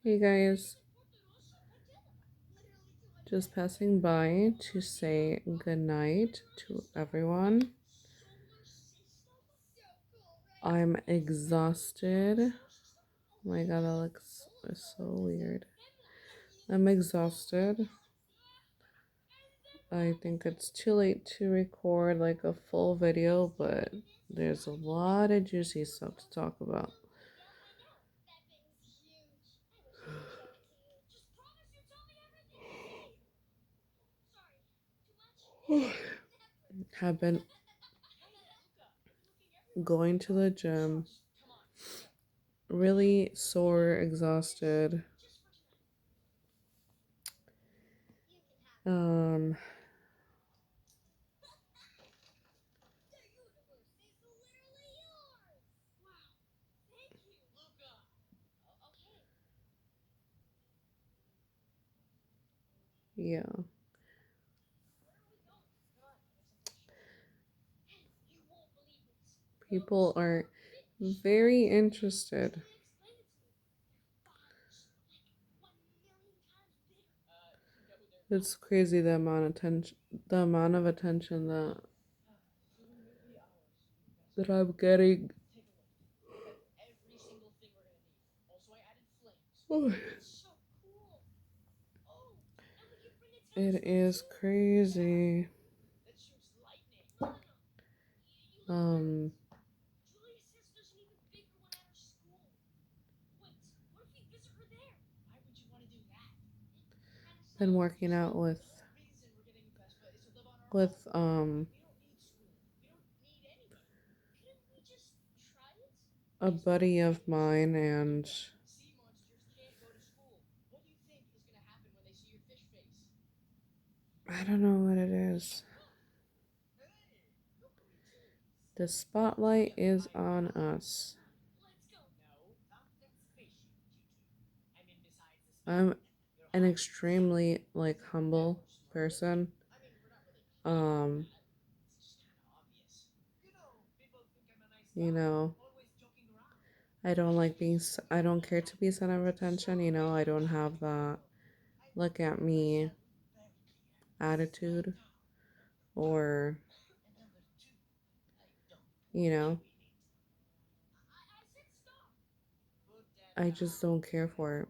Hey guys, just passing by to say good night to everyone. I'm exhausted. Oh my god, that looks so weird. I'm exhausted. I think it's too late to record like a full video, but there's a lot of juicy stuff to talk about. Have been going to the gym, really sore, exhausted. Um, yeah. People are very interested. It's crazy the amount of attention that I'm getting. It is crazy. Um, been working out with a buddy of mine, and I don't know what it is. The spotlight is on us. I'm an extremely like humble person. Um, you know, I don't care to be center of attention, I don't have that look at me attitude or, you know, I just don't care for it,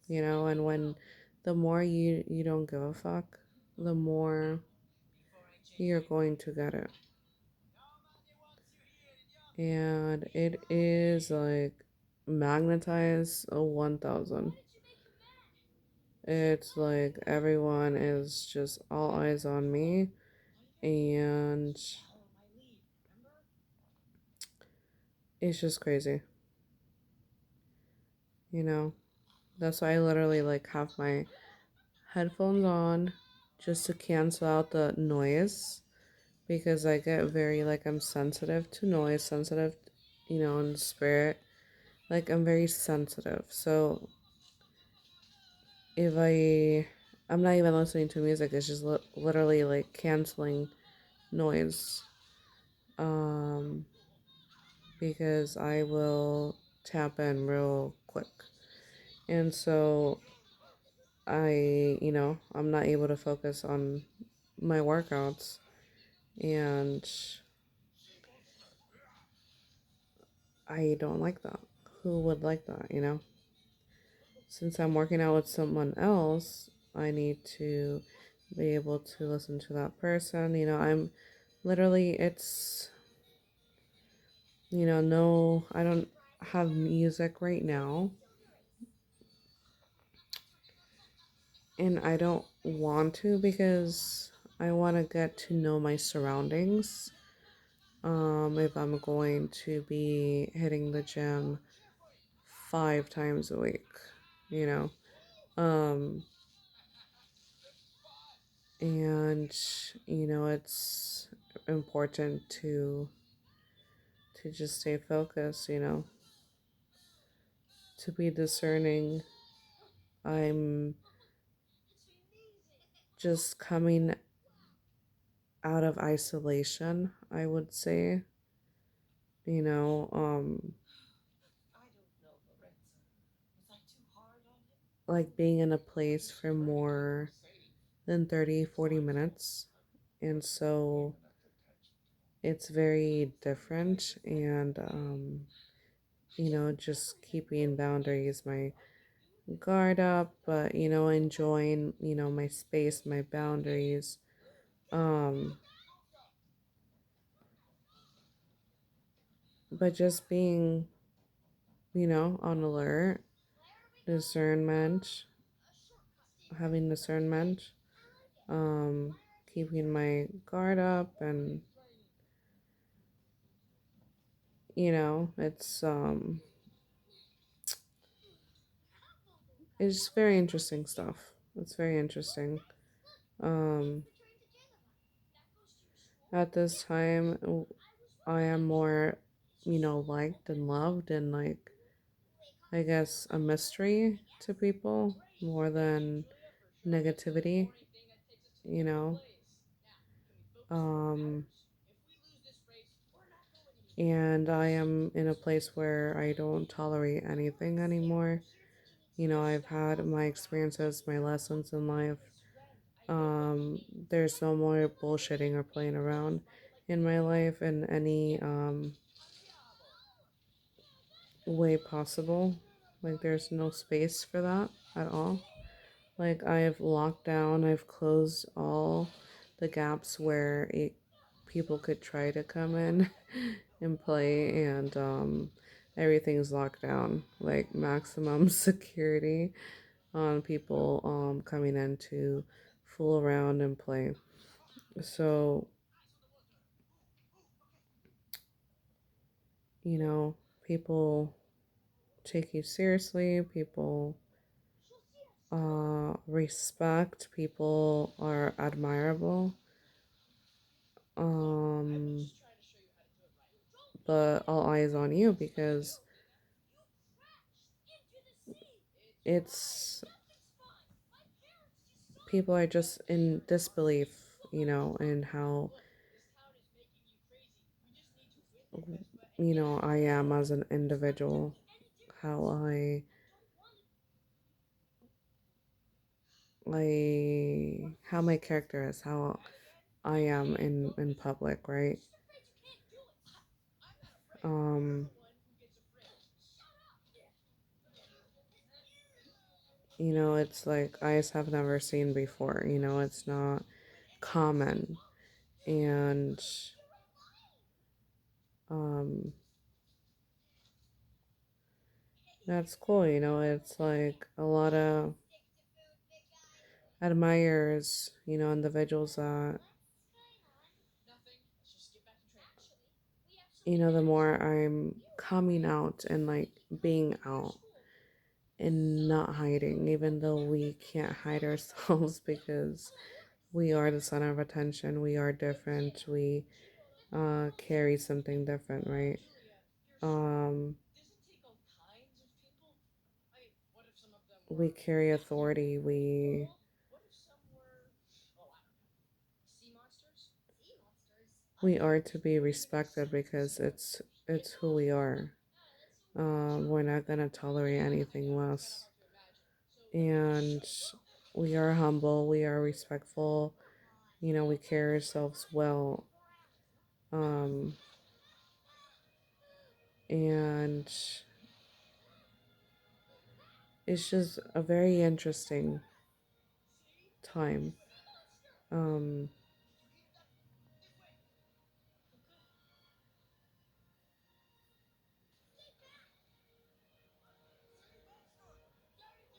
and when the more you don't give a fuck, the more you're going to get it. And it is like magnetized a 1000. It's like everyone is just all eyes on me, and it's just crazy, you know. That's why I literally like have my headphones on just to cancel out the noise, because I get very like I'm sensitive to noise, sensitive, in the spirit. Like I'm very sensitive. So if I'm not even listening to music, it's just literally like canceling noise. Um because I will tap in real quick. And so I'm not able to focus on my workouts, and I don't like that. Who would like that? Since I'm working out with someone else, I need to be able to listen to that person. I'm literally, no, I don't have music right now, and I don't want to, because I want to get to know my surroundings. If I'm going to be hitting the gym 5 times a week, you know. Um, and it's important to just stay focused, to be discerning. I'm just coming out of isolation, I would say. you know um like being in a place for more than 30-40 minutes. And so it's very different. And, just keeping boundaries, my guard up, but, enjoying, my space, my boundaries. Um, but just being, on alert, discernment, having discernment, um, keeping my guard up, and it's just very interesting stuff. It's very interesting. Um, at this time, I am more, liked and loved, and like, I guess, a mystery to people more than negativity, you know. Um, and I am in a place where I don't tolerate anything anymore. I've had my experiences, my lessons in life. There's no more bullshitting or playing around in my life in any way possible. Like, there's no space for that at all. Like, I've locked down, I've closed all the gaps where people could try to come in and play, and everything's locked down. Like, maximum security on people coming in to fool around and play. So, you know, people take you seriously, people respect, people are admirable. Um, but all eyes on you because it's people are just in disbelief, in how I am as an individual, how how my character is, how I am in public, right? Um, it's like eyes have never seen before, it's not common. And um that's cool, it's like a lot of admirers, individuals that, the more I'm coming out and like being out and not hiding, even though we can't hide ourselves because we are the center of attention, we are different, we carry something different, right? Um, we carry authority, we are to be respected because it's who we are. We're not gonna tolerate anything less. And we are humble, we are respectful, we carry ourselves well. Um, and it's just a very interesting time. Um,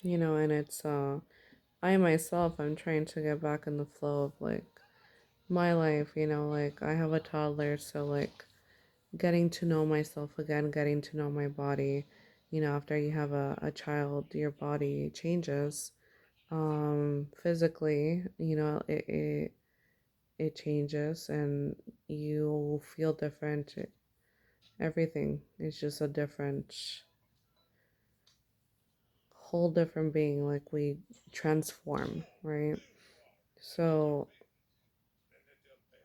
and it's I myself, I'm trying to get back in the flow of like my life, like I have a toddler, so like getting to know myself again, getting to know my body. After you have a child, your body changes. Physically, it changes and you feel different. Everything is just a different, whole different being. Like, we transform, right? So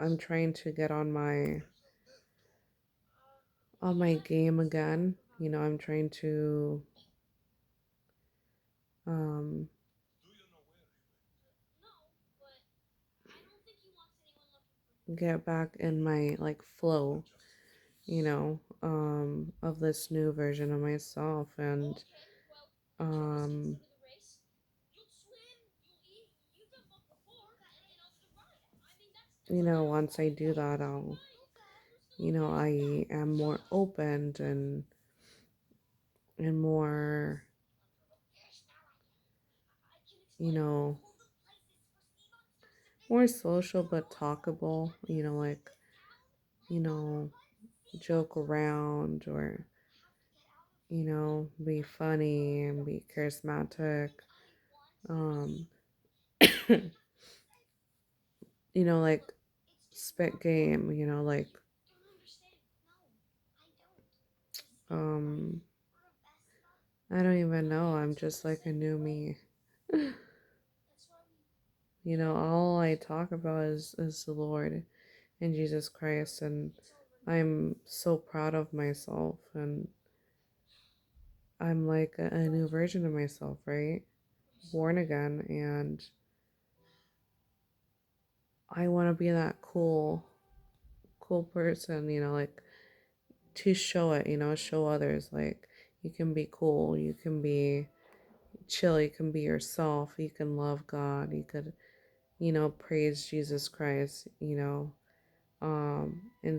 I'm trying to get on my game again. I'm trying to get back in my like flow, of this new version of myself. And um once I do that, I am more open and more, you know, more social but talkable, like, you know, joke around, or, be funny and be charismatic. Um, like spit game, um, I don't even know. I'm just like a new me. All I talk about is the Lord and Jesus Christ, and I'm so proud of myself, and I'm like a new version of myself, right? Born again, and I want to be that cool person, like to show it, show others like you can be cool, you can be chill, you can be yourself, you can love God, you could, praise Jesus Christ, and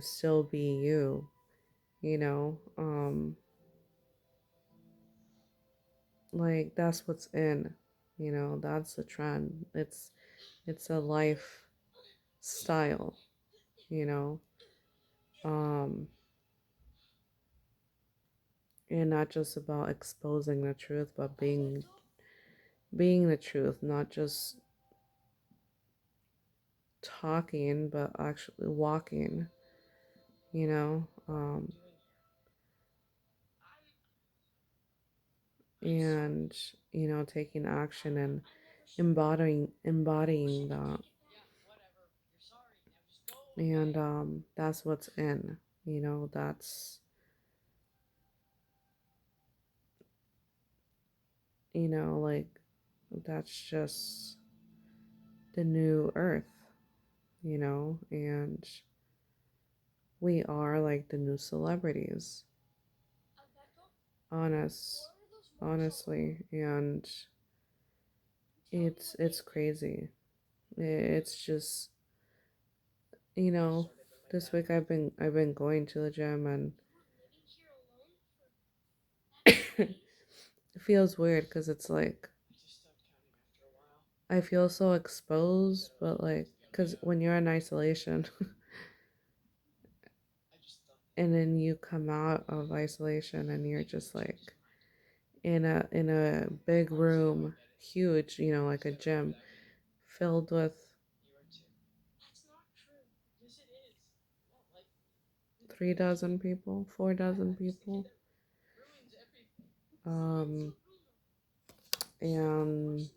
still be you, you know, like that's what's in, that's the trend. It's a lifestyle, you know, um, and not just about exposing the truth, but being the truth, not just talking, but actually walking, you know, and taking action and embodying that, and that's what's in, that's like that's just the new earth, and we are like the new celebrities, honestly, and it's crazy. It's just, you know, this week I've been going to the gym, and it feels weird because it's like I feel so exposed, but like because when you're in isolation and then you come out of isolation and you're just like in a big room, huge, like a gym filled with 3 dozen people, 4 dozen people, um, and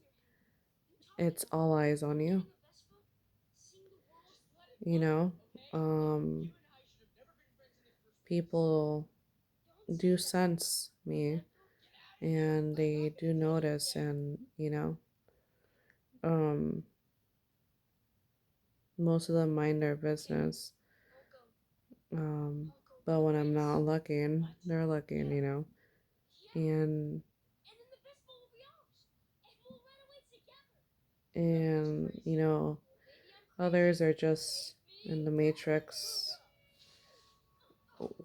it's all eyes on you, you know. Um, People do sense me, and they do notice, and um, most of them mind their business. Um, but when I'm not looking, they're looking, and others are just in the matrix,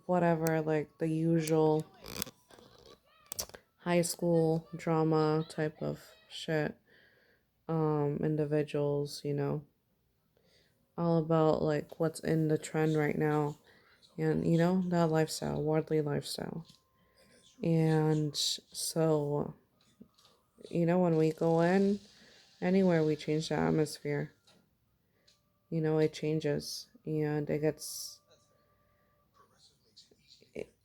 whatever, like the usual high school drama type of shit. Individuals, all about like what's in the trend right now, and that lifestyle, worldly lifestyle. And so, when we go in anywhere, we change the atmosphere. It changes, and it gets.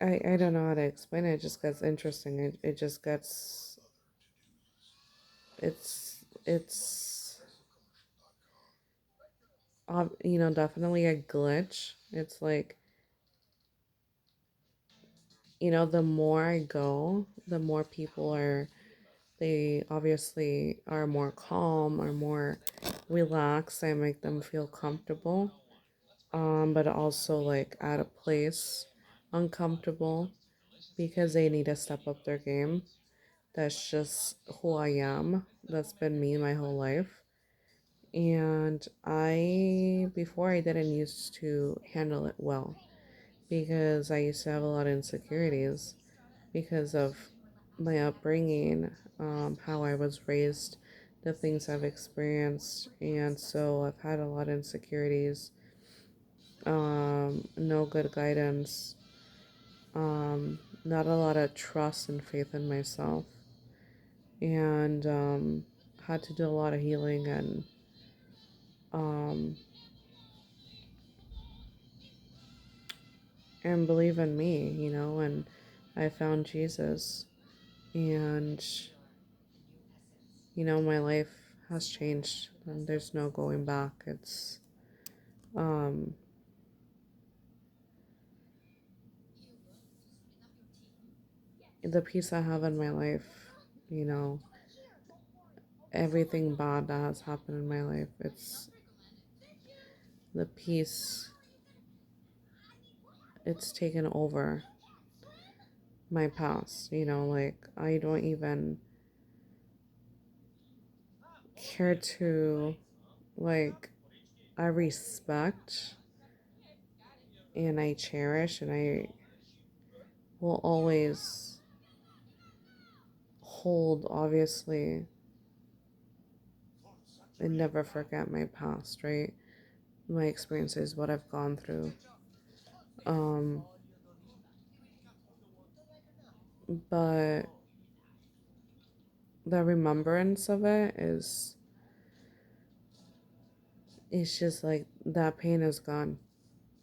I don't know how to explain it. It just gets interesting. It just gets. It's definitely a glitch. It's like, the more I go, the more people are, they obviously are more calm or more relaxed. I make them feel comfortable. but also like at a place uncomfortable because they need to step up their game. That's just who I am. That's been me my whole life. And before I didn't used to handle it well because I used to have a lot of insecurities because of my upbringing, how I was raised, the things I've experienced. And so I've had a lot of insecurities, no good guidance, not a lot of trust and faith in myself, and had to do a lot of healing um, and believe in me, and I found Jesus, and my life has changed, and there's no going back. It's um, the peace I have in my life, you know, everything bad that has happened in my life, it's the peace, it's taken over my past, like I don't even care to, like, I respect and I cherish and I will always hold, obviously, and never forget my past, right? My experiences, what I've gone through. Um, but the remembrance of it it's just like that pain is gone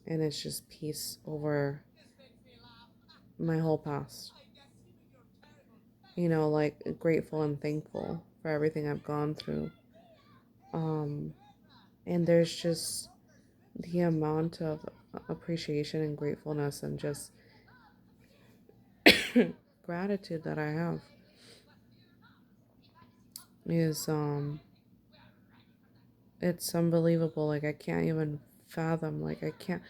and it's just peace over my whole past. Like grateful and thankful for everything I've gone through. Um, and there's just the amount of appreciation and gratefulness and just gratitude that I have is it's unbelievable. Like I can't even fathom. Like I can't.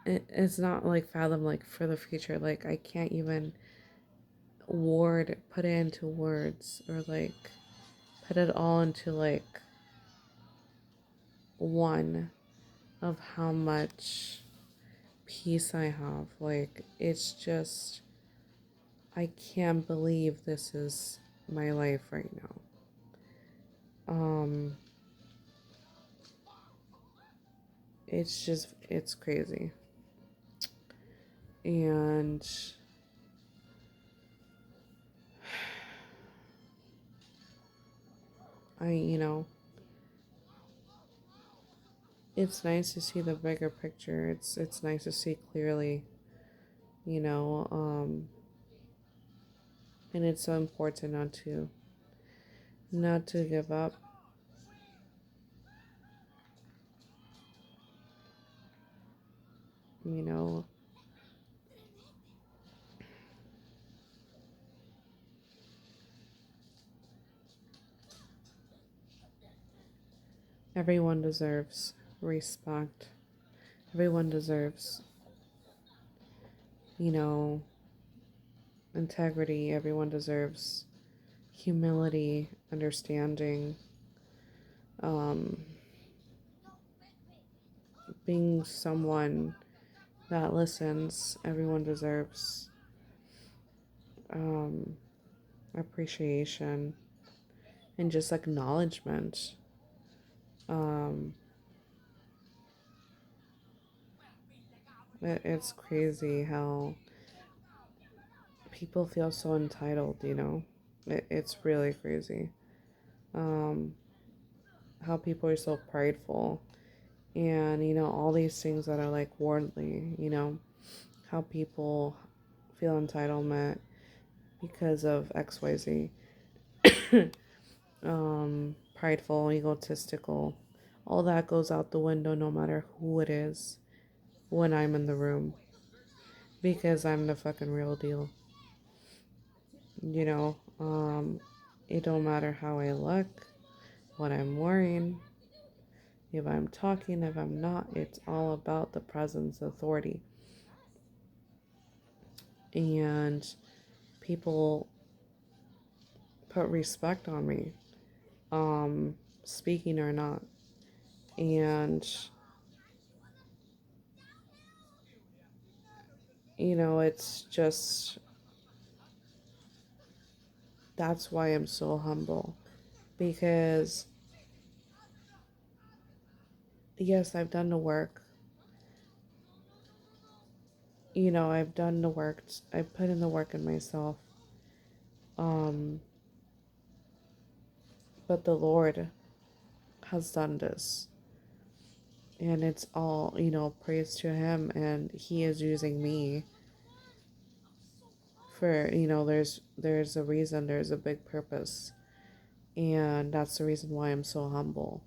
It's not like fathom like for the future. Like I can't even put it into words or like put it all into like one of how much peace I have. Like it's just I can't believe this is my life right now. Um it's crazy. And I, it's nice to see the bigger picture. It's nice to see clearly, you know, um and it's so important not to give up. You know, everyone deserves respect. Everyone deserves, you know, integrity. Everyone deserves humility, understanding, um, being someone that listens. Everyone deserves um, appreciation and just acknowledgement. Um, it's crazy how people feel so entitled. It's really crazy. Um, how people are so prideful and, all these things that are like worldly, how people feel entitlement because of XYZ. Prideful, egotistical, all that goes out the window no matter who it is when I'm in the room because I'm the fucking real deal. You know, it don't matter how I look, what I'm wearing, If I'm talking, if I'm not, it's all about the presence, authority. And people put respect on me, speaking or not. And, it's just, that's why I'm so humble. Because, yes, I've done the work. I've done the work. I put in the work in myself. Um, but the Lord has done this. And it's all, praise to Him. And He is using me for, there's a reason, there's a big purpose. And that's the reason why I'm so humble.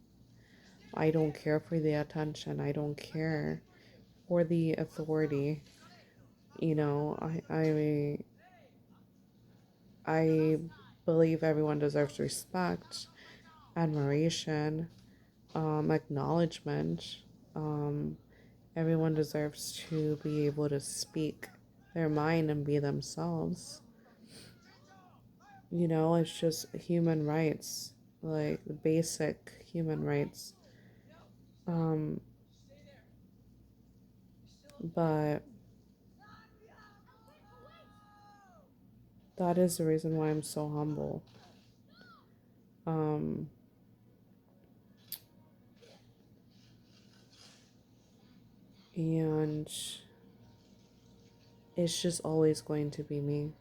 I don't care for the attention. I don't care for the authority. I believe everyone deserves respect, admiration, acknowledgement. Um, Everyone deserves to be able to speak their mind and be themselves. It's just human rights, like basic human rights. Um, but that is the reason why I'm so humble. Um, and it's just always going to be me.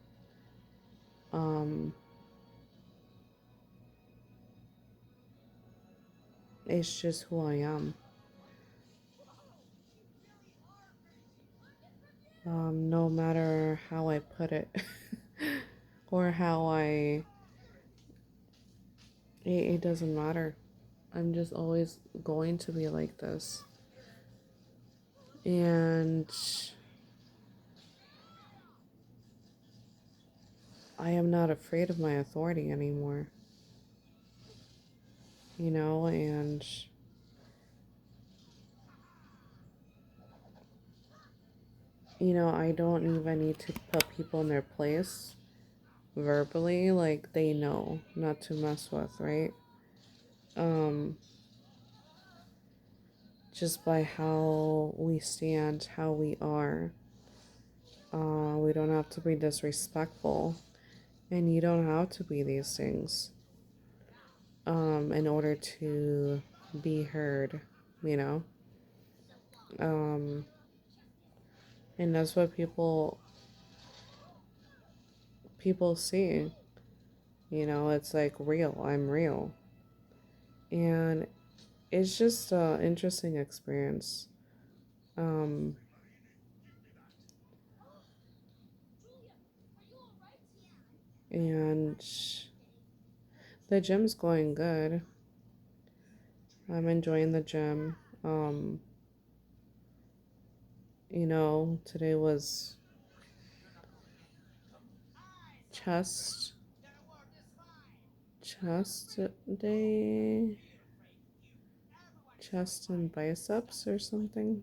Um, it's just who I am. No matter how I put it or how it doesn't matter. I'm just always going to be like this. And I am not afraid of my authority anymore. And I don't even need to put people in their place verbally, like they know not to mess with, right? Um, just by how we stand, how we are. We don't have to be disrespectful, and you don't have to be these things in order to be heard, you know? Um, and that's what people see. It's like real. I'm real. And it's just an interesting experience. Um, and the gym's going good. I'm enjoying the gym. Today was chest chest day, chest and biceps or something.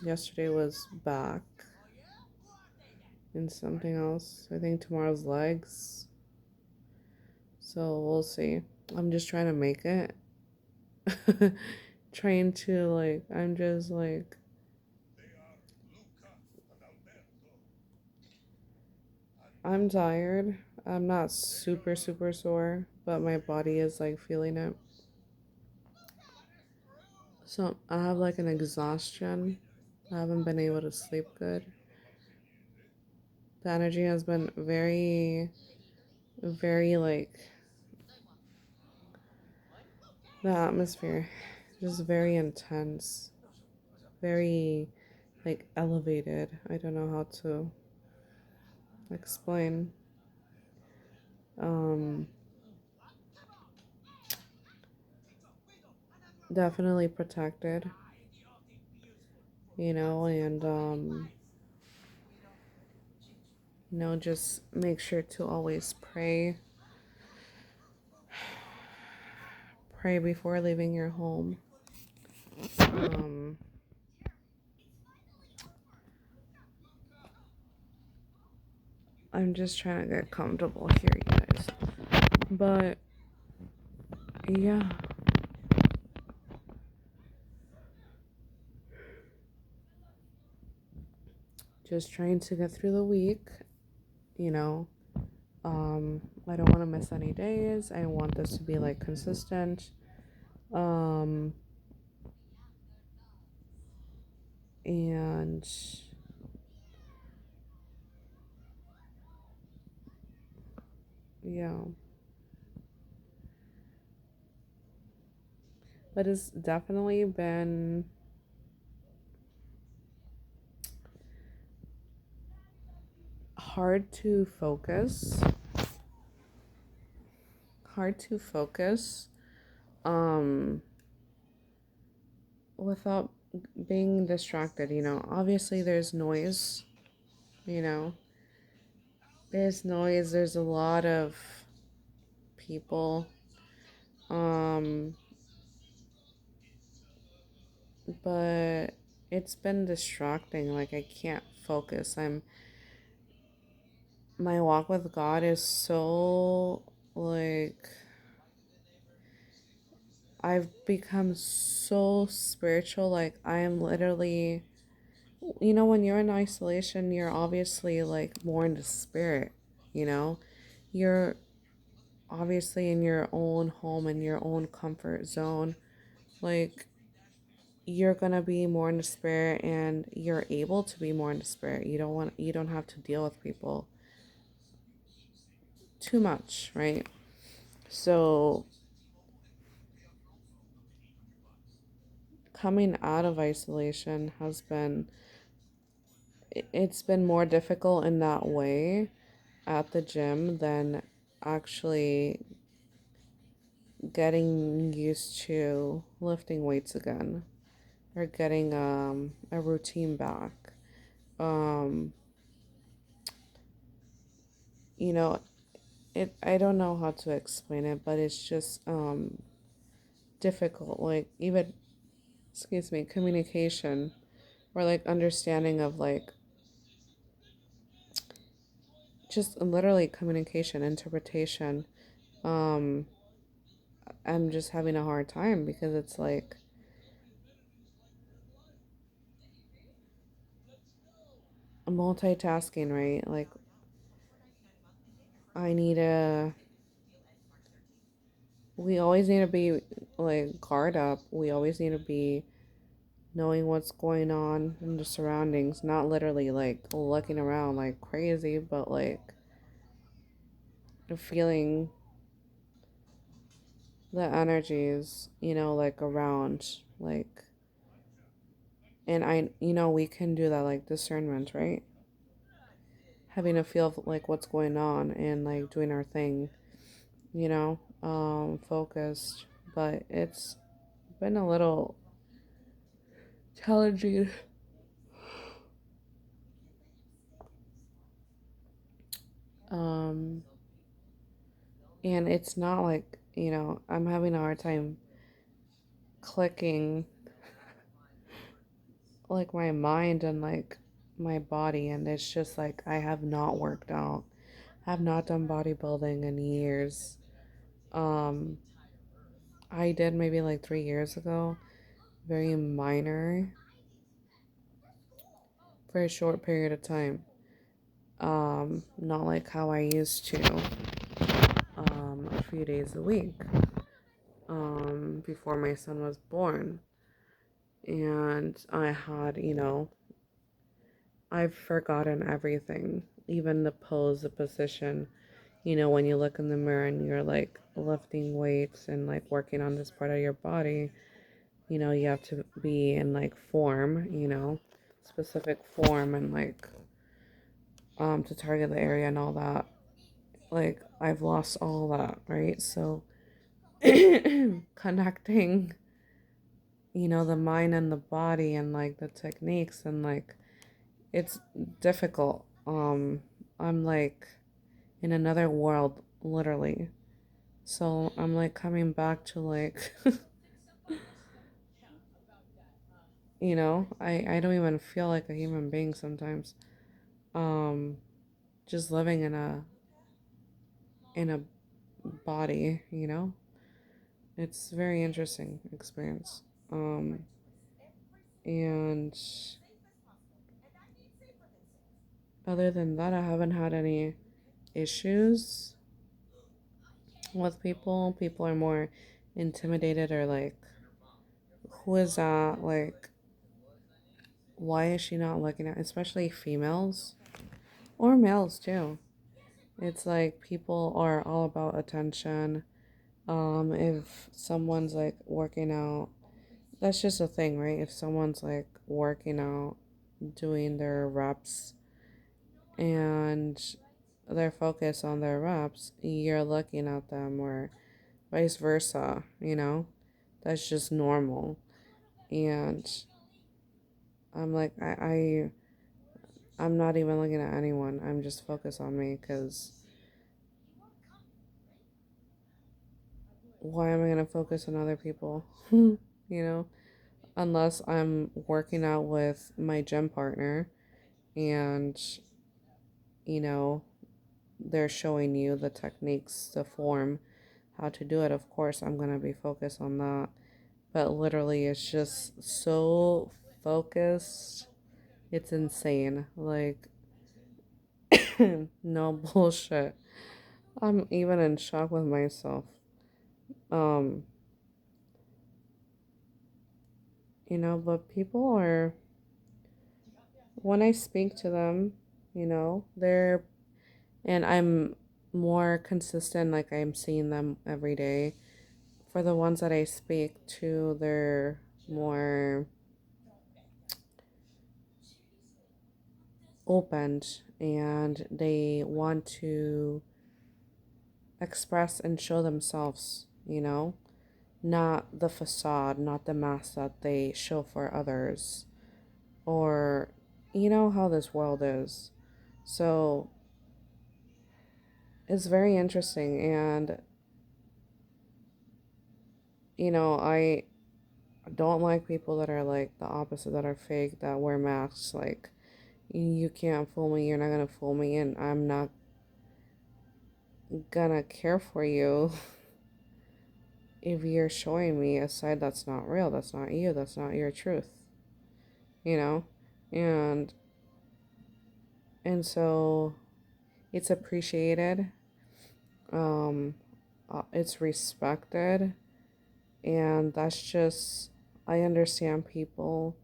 Yesterday was back and something else. I think tomorrow's legs. So we'll see. I'm just trying to make it. Trying to I'm just I'm tired. I'm not super super sore, but my body is feeling it. So I have an exhaustion. I haven't been able to sleep good. The energy has been very, very the atmosphere just very intense, very elevated. I don't know how to explain. Um, Definitely protected, and just make sure to always pray before leaving your home. Um, I'm just trying to get comfortable here, you guys. But yeah, just trying to get through the week, you know. I don't want to miss any days. I want this to be like consistent. Um, and yeah, but it's definitely been hard to focus. Hard to focus. Um, without being distracted, you know. Obviously, there's noise, you know. There's noise. There's a lot of people. Um, but it's been distracting. Like I can't focus. My walk with God is so like I've become so spiritual. Like I am literally, you know, when you're in isolation, you're obviously like more in the spirit, you know? You're obviously in your own home, in your own comfort zone. Like you're gonna be more in the spirit and you're able to be more in the spirit. You don't have to deal with people too much, right? So coming out of isolation has been it's been more difficult in that way at the gym than actually getting used to lifting weights again or getting a routine back. Um, you know, I don't know how to explain it, but it's just difficult. Like even excuse me, communication or like understanding of like just literally communication, interpretation. Um, I'm just having a hard time because it's like multitasking, right? Like I need a we always need to be like guard up. We always need to be knowing what's going on in the surroundings, not literally like looking around like crazy, but like feeling the energies, you know, like around, like, and you know, we can do that like discernment, right? Having a feel of like what's going on and like doing our thing, you know, focused, but it's been a little challenging. Um, and it's not like, you know, I'm having a hard time clicking like my mind and like my body, and it's just like I have not worked out. I have not done bodybuilding in years. Um, I did maybe like 3 years ago, very minor for a short period of time. Not like how I used to, a few days a week, before my son was born. And I had, you know, I've forgotten everything, even the pose, the position. You know, when you look in the mirror and you're like lifting weights and like working on this part of your body, you know, you have to be in like form, you know, specific form and like to target the area and all that. Like I've lost all that, right? So connecting, you know, the mind and the body and like the techniques and like it's difficult. I'm like in another world, literally. So I'm like coming back to like, I don't even feel like a human being sometimes. Um, just living in a body, It's a very interesting experience. And other than that, I haven't had any issues with people. People are more intimidated or like, who is that? Like, why is she not looking at, especially females or males too? It's like people are all about attention. If someone's like working out, that's just a thing, right? If someone's like working out, doing their reps, and they're focused on their reps, you're looking at them, or vice versa. That's just normal. And I'm like, I'm not even looking at anyone. I'm just focused on me because why am I going to focus on other people? you know, unless I'm working out with my gym partner and, you know, they're showing you the techniques, the form, how to do it. Of course, I'm going to be focused on that. But literally, it's just so focused. It's insane. Like, no bullshit. I'm even in shock with myself. Um, but people are, when I speak to them, and I'm more consistent, like I'm seeing them every day. For the ones that I speak to, they're more opened and they want to express and show themselves, not the facade, not the mask that they show for others, or you know how this world is. So it's very interesting, and I don't like people that are like the opposite, that are fake, that wear masks. Like, you can't fool me, you're not gonna fool me, and I'm not gonna care for you if you're showing me a side that's not real, that's not you, that's not your truth, you know? And so it's appreciated, um it's respected, and that's just, I understand people.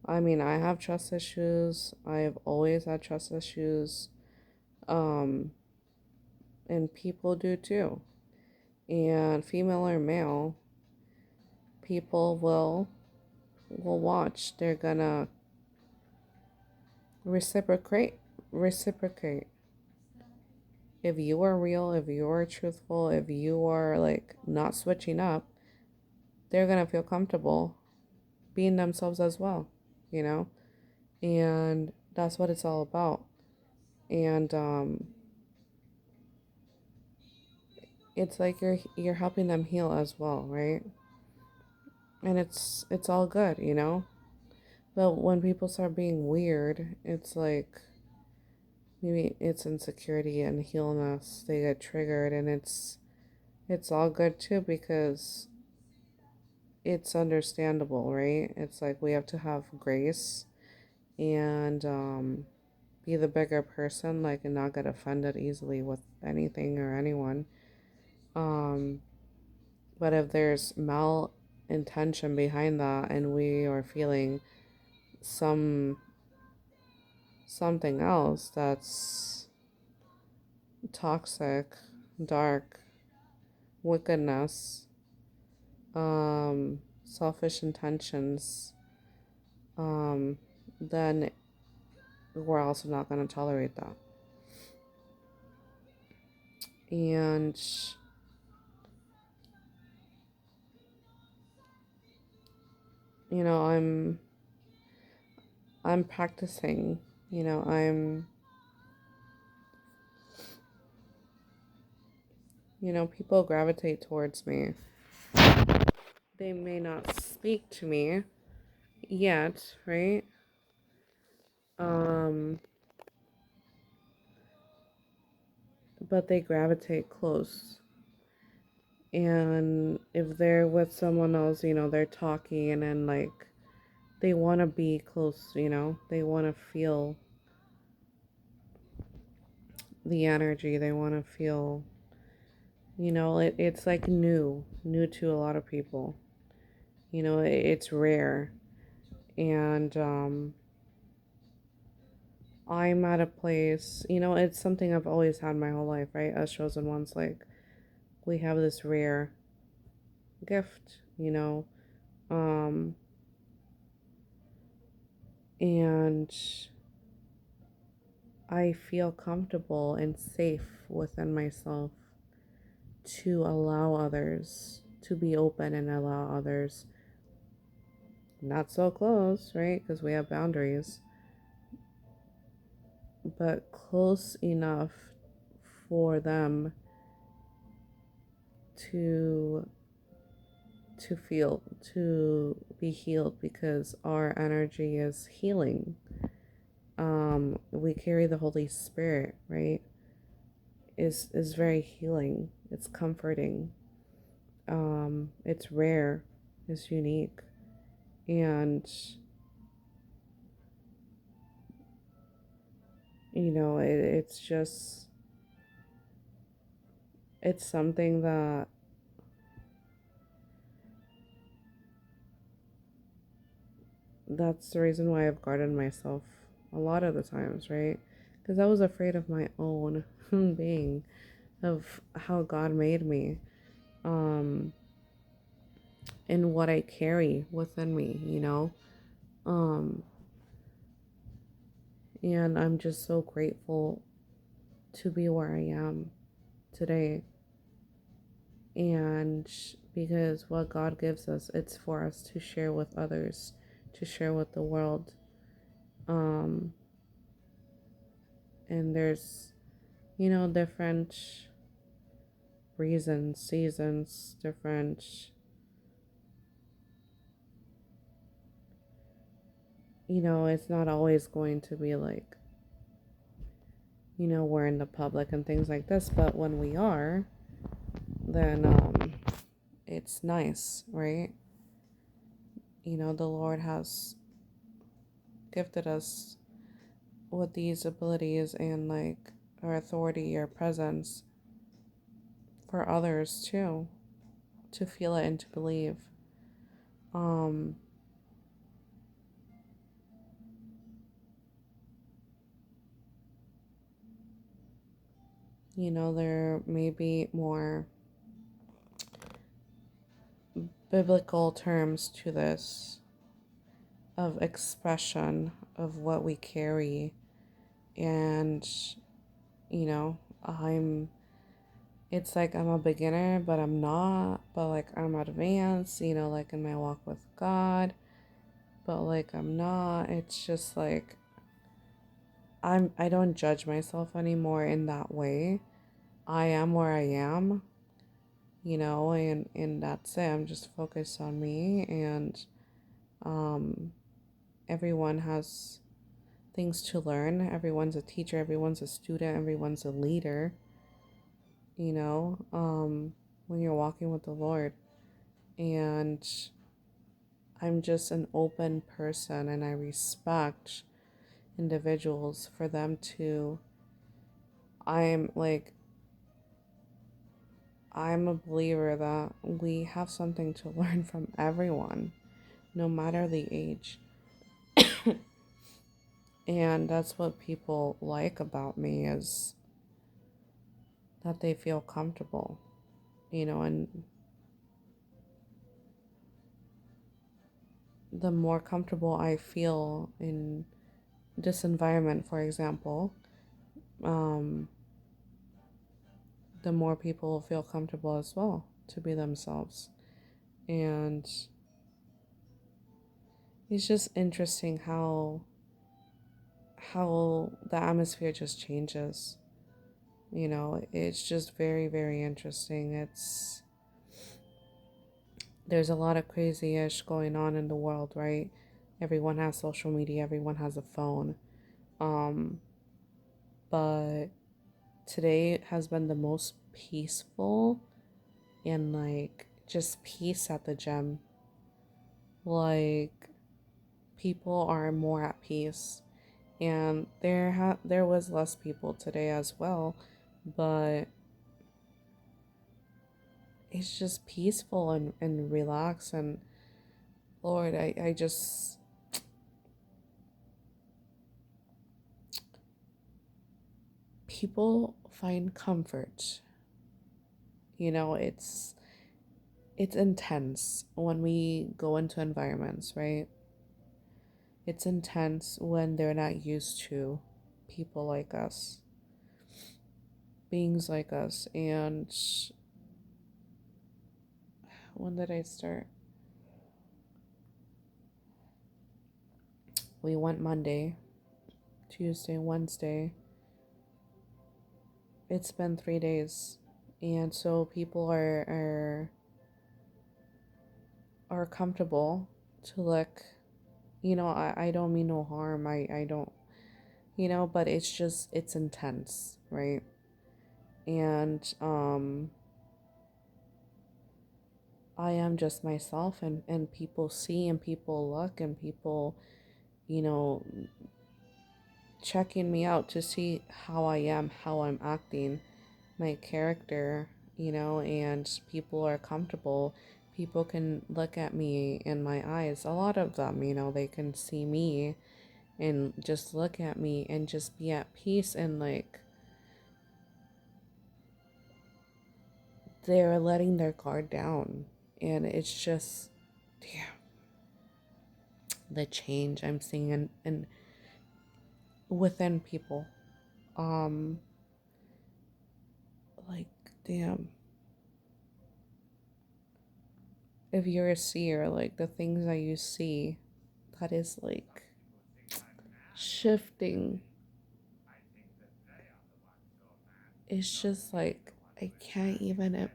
I mean, I have trust issues. I've always had trust issues. Um and people do too. And female or male, people will watch. They're gonna reciprocate reciprocate. If you are real, if you are truthful, if you are like not switching up, they're gonna feel comfortable being themselves as well, you know? And that's what it's all about. And it's like you're helping them heal as well, right? And it's all good. But when people start being weird, it's like maybe it's insecurity and healness. They get triggered, and it's all good too, because it's understandable, right? It's like we have to have grace and be the bigger person, like, and not get offended easily with anything or anyone. Um, but if there's malintention behind that, and we are feeling some something else that's toxic, dark, wickedness, selfish intentions, um, then we're also not going to tolerate that. And I'm practicing. I'm People gravitate towards me. They may not speak to me yet, right? Um, but they gravitate close. And if they're with someone else, they're talking and then like they want to be close, they want to feel the energy, they want to feel, it's like new to a lot of people. It's rare. And I'm at a place, it's something I've always had my whole life, right? Us chosen ones, like we have this rare gift, and I feel comfortable and safe within myself to allow others to be open and allow others not so close, right? Because we have boundaries, but close enough for them to feel, to be healed, because our energy is healing. We carry the Holy Spirit, right? Is very healing. It's comforting. It's rare. It's unique. And it's just, it's something that's the reason why I've guarded myself a lot of the times, right? Because I was afraid of my own being, of how God made me, um, and what I carry within me, Um, and I'm just so grateful to be where I am today. And because what God gives us, it's for us to share with others, to share with the world. Um, and there's, different reasons, seasons, different, it's not always going to be like, we're in the public and things like this, but when we are, then it's nice, right? The Lord has gifted us with these abilities and like our authority, our presence for others too, to feel it and to believe. Um, there may be more biblical terms to this, of expression of what we carry. And, you know, I'm, it's like I'm a beginner, but I'm not, but like I'm advanced, like in my walk with God, but like I'm not. It's just like, I don't judge myself anymore in that way. I am where I am, and that's it. I'm just focused on me, and um everyone has things to learn. Everyone's a teacher, everyone's a student, everyone's a leader, you know, when you're walking with the Lord. And I'm just an open person, and I respect individuals for them to, I'm like, I'm a believer that we have something to learn from everyone, no matter the age. And that's what people like about me, is that they feel comfortable, and the more comfortable I feel in this environment, for example, um, the more people will feel comfortable as well to be themselves. And it's just interesting how the atmosphere just changes It's just very, very interesting. There's a lot of crazy-ish going on in the world, right? Everyone has social media, everyone has a phone. Um, but today has been the most peaceful and like just peace at the gym. Like people are more at peace. And there was less people today as well, but it's just peaceful and relaxed. And Lord, I just people find comfort. It's intense when we go into environments, right? It's intense when they're not used to people like us, beings like us. And when did I start? We went Monday, Tuesday, Wednesday. It's been 3 days. And so people are comfortable to look. I don't mean no harm. I don't, but it's intense, right? And I am just myself, and people see and people look and people, you know, checking me out to see how I am, how I'm acting, my character, and people are comfortable. People can look at me in my eyes. A lot of them, they can see me and just look at me and just be at peace, and like they're letting their guard down. And it's just, damn, the change I'm seeing in within people. Um, like, damn, if you're a seer, like the things that you see, that is like shifting. It's just like I can't even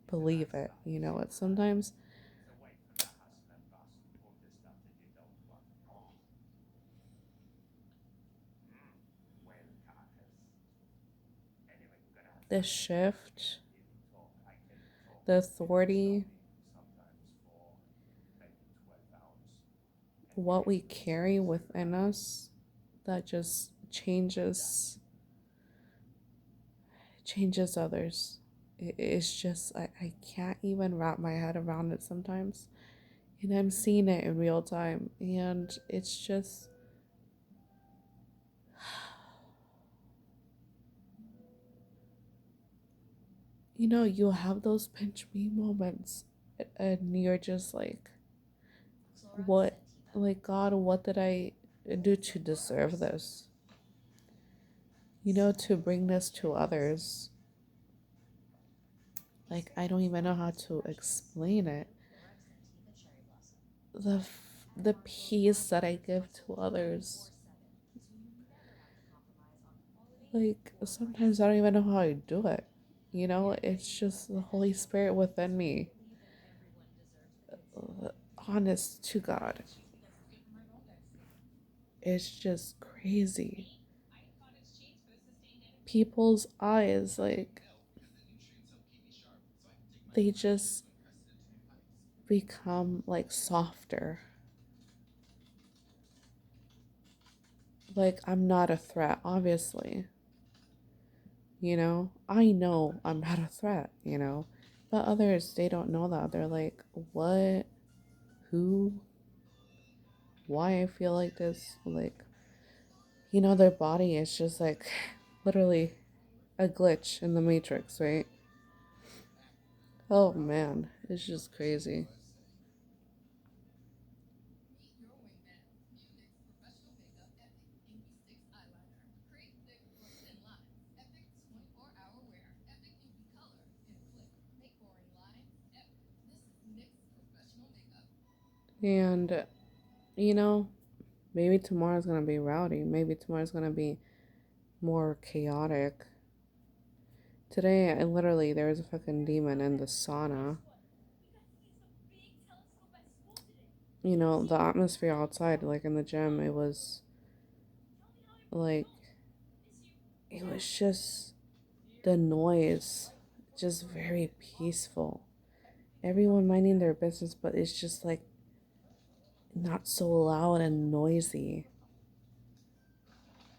believe it. It's sometimes the shift, the authority, what we carry within us, that just changes others. It's just I can't even wrap my head around it sometimes. And I'm seeing it in real time. And it's just, you have those pinch me moments, and you're just like, what, like, God, what did I do to deserve this? To bring this to others. Like, I don't even know how to explain it. The peace that I give to others. Like, sometimes I don't even know how I do it. It's just the Holy Spirit within me. Honest to God. It's just crazy. People's eyes, like, they just become like softer. Like, I'm not a threat, obviously. I know I'm not a threat. But others, they don't know that. They're like, what? Who? Why I feel like this? Like, their body is just like literally a glitch in the matrix, right? Oh man, it's just crazy. And you know, maybe tomorrow's gonna be rowdy. Maybe tomorrow's gonna be more chaotic. Today, I literally, there was a fucking demon in the sauna. You know, the atmosphere outside, like in the gym, it was like, it was just the noise, just very peaceful. Everyone minding their business, but it's just like not so loud and noisy.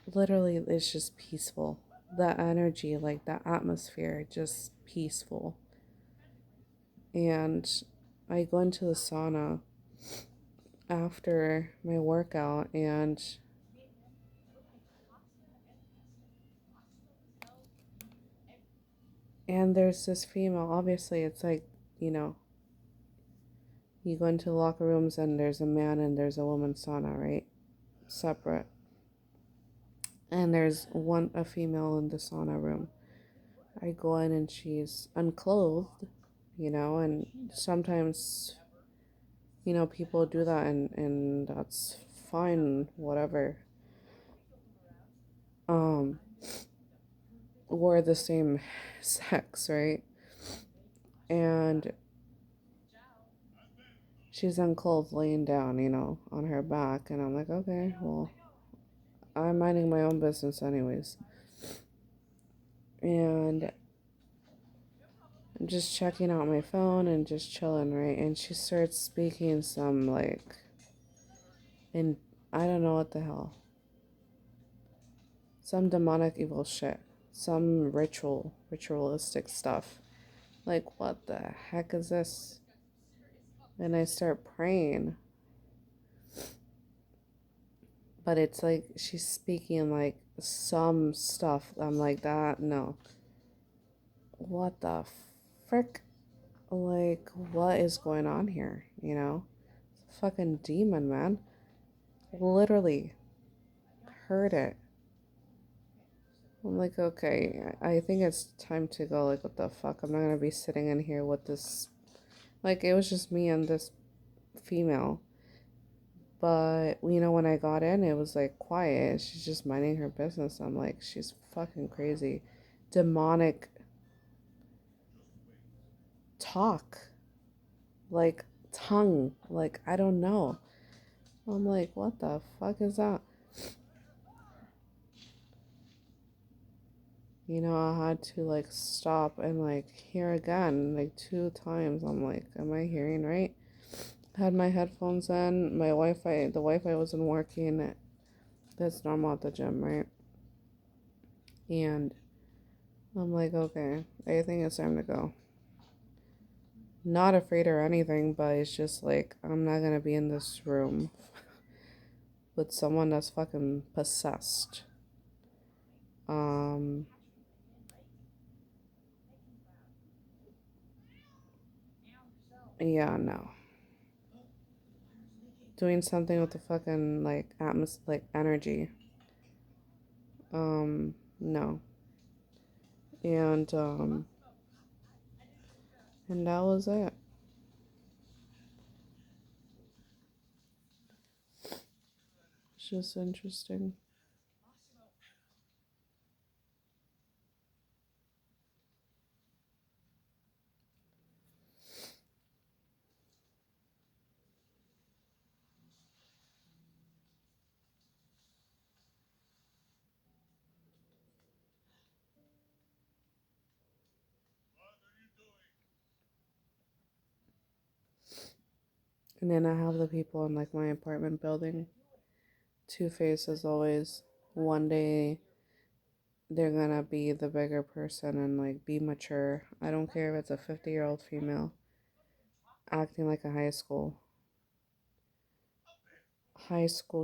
Literally, it's just peaceful. That energy, like that atmosphere, just peaceful. And I go into the sauna after my workout, and there's this female. Obviously, it's like, you know, you go into the locker rooms and there's a man and there's a woman sauna, right? Separate. And there's a female in the sauna room. I go in and she's unclothed, you know, and sometimes, you know, people do that, and that's fine, whatever. Um, we're the same sex, right? And she's unclothed laying down, you know, on her back, and I'm like, okay, well, I'm minding my own business anyways. And I'm just checking out my phone and just chilling, right? And she starts speaking some like, and I don't know what the hell, some demonic evil shit, some ritualistic stuff. Like, what the heck is this? And I start praying, but it's like she's speaking like some stuff. I'm like, that, no. What the frick? Like, what is going on here? You know? It's a fucking demon, man. Literally heard it. I'm like, okay, I think it's time to go. Like, what the fuck? I'm not gonna be sitting in here with this. Like, it was just me and this female. But, you know, when I got in, it was like quiet. She's just minding her business. I'm like, she's fucking crazy. Demonic talk. Like, tongue. Like, I don't know. I'm like, what the fuck is that? You know, I had to like stop and like hear again, like two times. I'm like, am I hearing right? I had my headphones in, my the Wi-Fi wasn't working. That's normal at the gym, right? And I'm like, okay, I think it's time to go. Not afraid or anything, but it's just like, I'm not gonna be in this room with someone that's fucking possessed. Um, yeah, no. Doing something with the fucking like like energy. No. And and that was it. It's just interesting. And then I have the people in like my apartment building. Two faces always. One day they're gonna be the bigger person and like be mature. I don't care if it's a 50-year-old female acting like a high school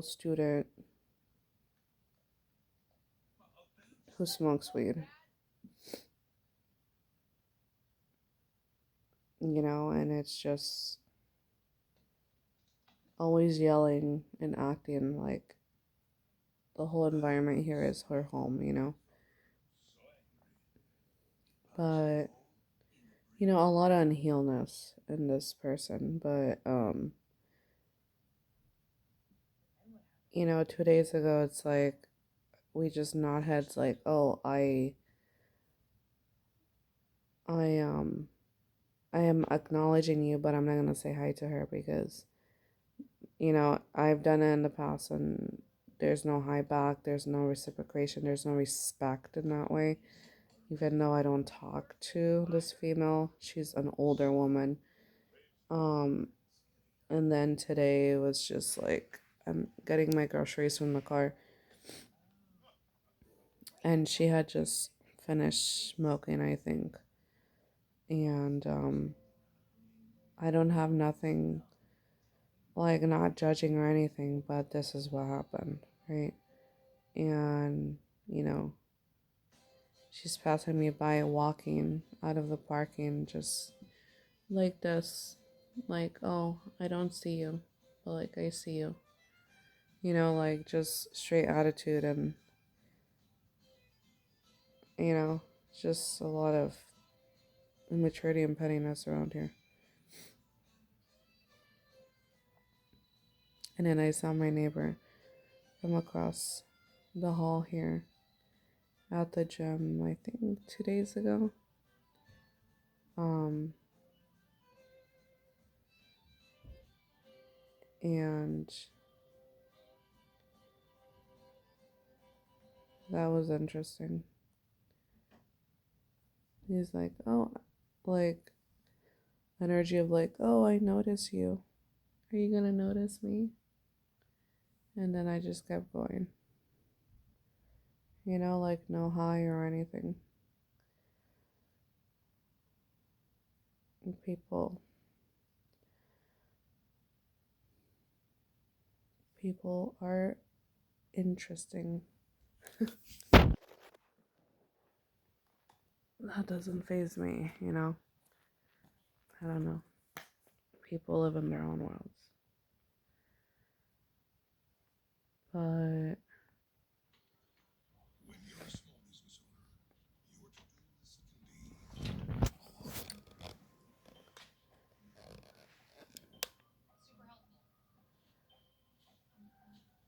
student who smokes weed, you know, and it's just always yelling and acting like the whole environment here is her home, you know. But you know, a lot of unhealness in this person, but you know, 2 days ago it's like we just nod heads like, oh, I I am acknowledging you, but I'm not gonna say hi to her because I've done it in the past and there's no hi back, there's no reciprocation, there's no respect in that way. Even though I don't talk to this female, she's an older woman. Um, and then today it was just like I'm getting my groceries from the car, and she had just finished smoking, I think. And I don't have nothing, like, not judging or anything, but this is what happened, right? And, you know, she's passing me by walking out of the parking just like this. Like, oh, I don't see you, but like I see you. Like just straight attitude and, you know, just a lot of immaturity and pettiness around here. And then I saw my neighbor from across the hall here at the gym, I think 2 days ago. Um, and that was interesting. He's like, oh, like, energy of like, oh, I notice you. Are you gonna notice me? And then I just kept going. Like no hi or anything. People, people are interesting. That doesn't faze me. I don't know. People live in their own worlds. But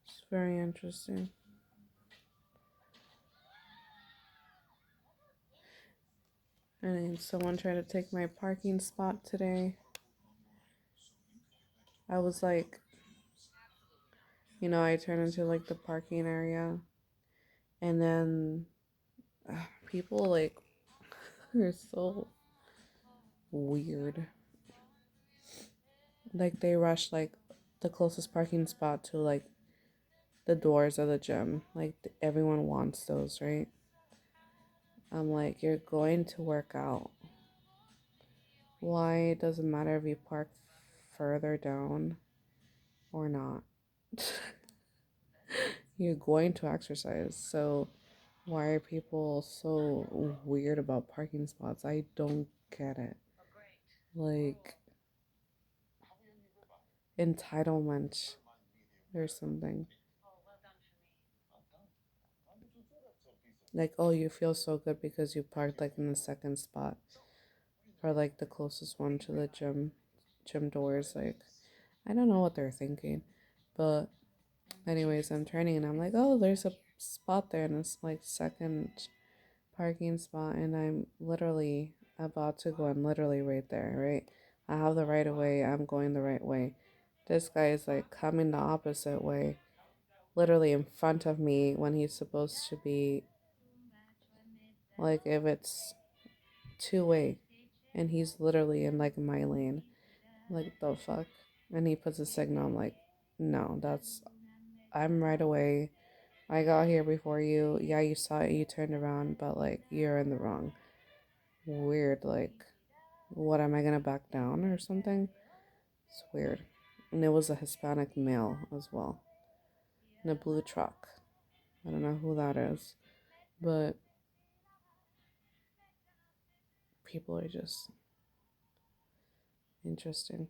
it's very interesting. And someone tried to take my parking spot today. I was like, I turned into like the parking area. And then people like are so weird. Like they rush like the closest parking spot to like the doors of the gym. Like everyone wants those, right? I'm like, you're going to work out. Why it doesn't matter if you park further down or not. You're going to exercise. So why are people so weird about parking spots? I don't get it. Like entitlement or something. Like, oh, you feel so good because you parked like in the second spot or like the closest one to the gym doors. Like, I don't know what they're thinking. But anyways, I'm turning and I'm like, oh, there's a spot there and it's like second parking spot, and I'm literally about to go. I'm literally right there, right? I have the right of way. I'm going the right way. This guy is like coming the opposite way, literally in front of me when he's supposed to be like if it's two-way, and he's literally in like my lane. Like the fuck? And he puts a signal. I'm like, no, I'm right away. I got here before you. Yeah, you saw it, you turned around, but like you're in the wrong. Weird, like what am I gonna back down or something? It's weird. And it was a Hispanic male as well. In a blue truck. I don't know who that is. But people are just interesting.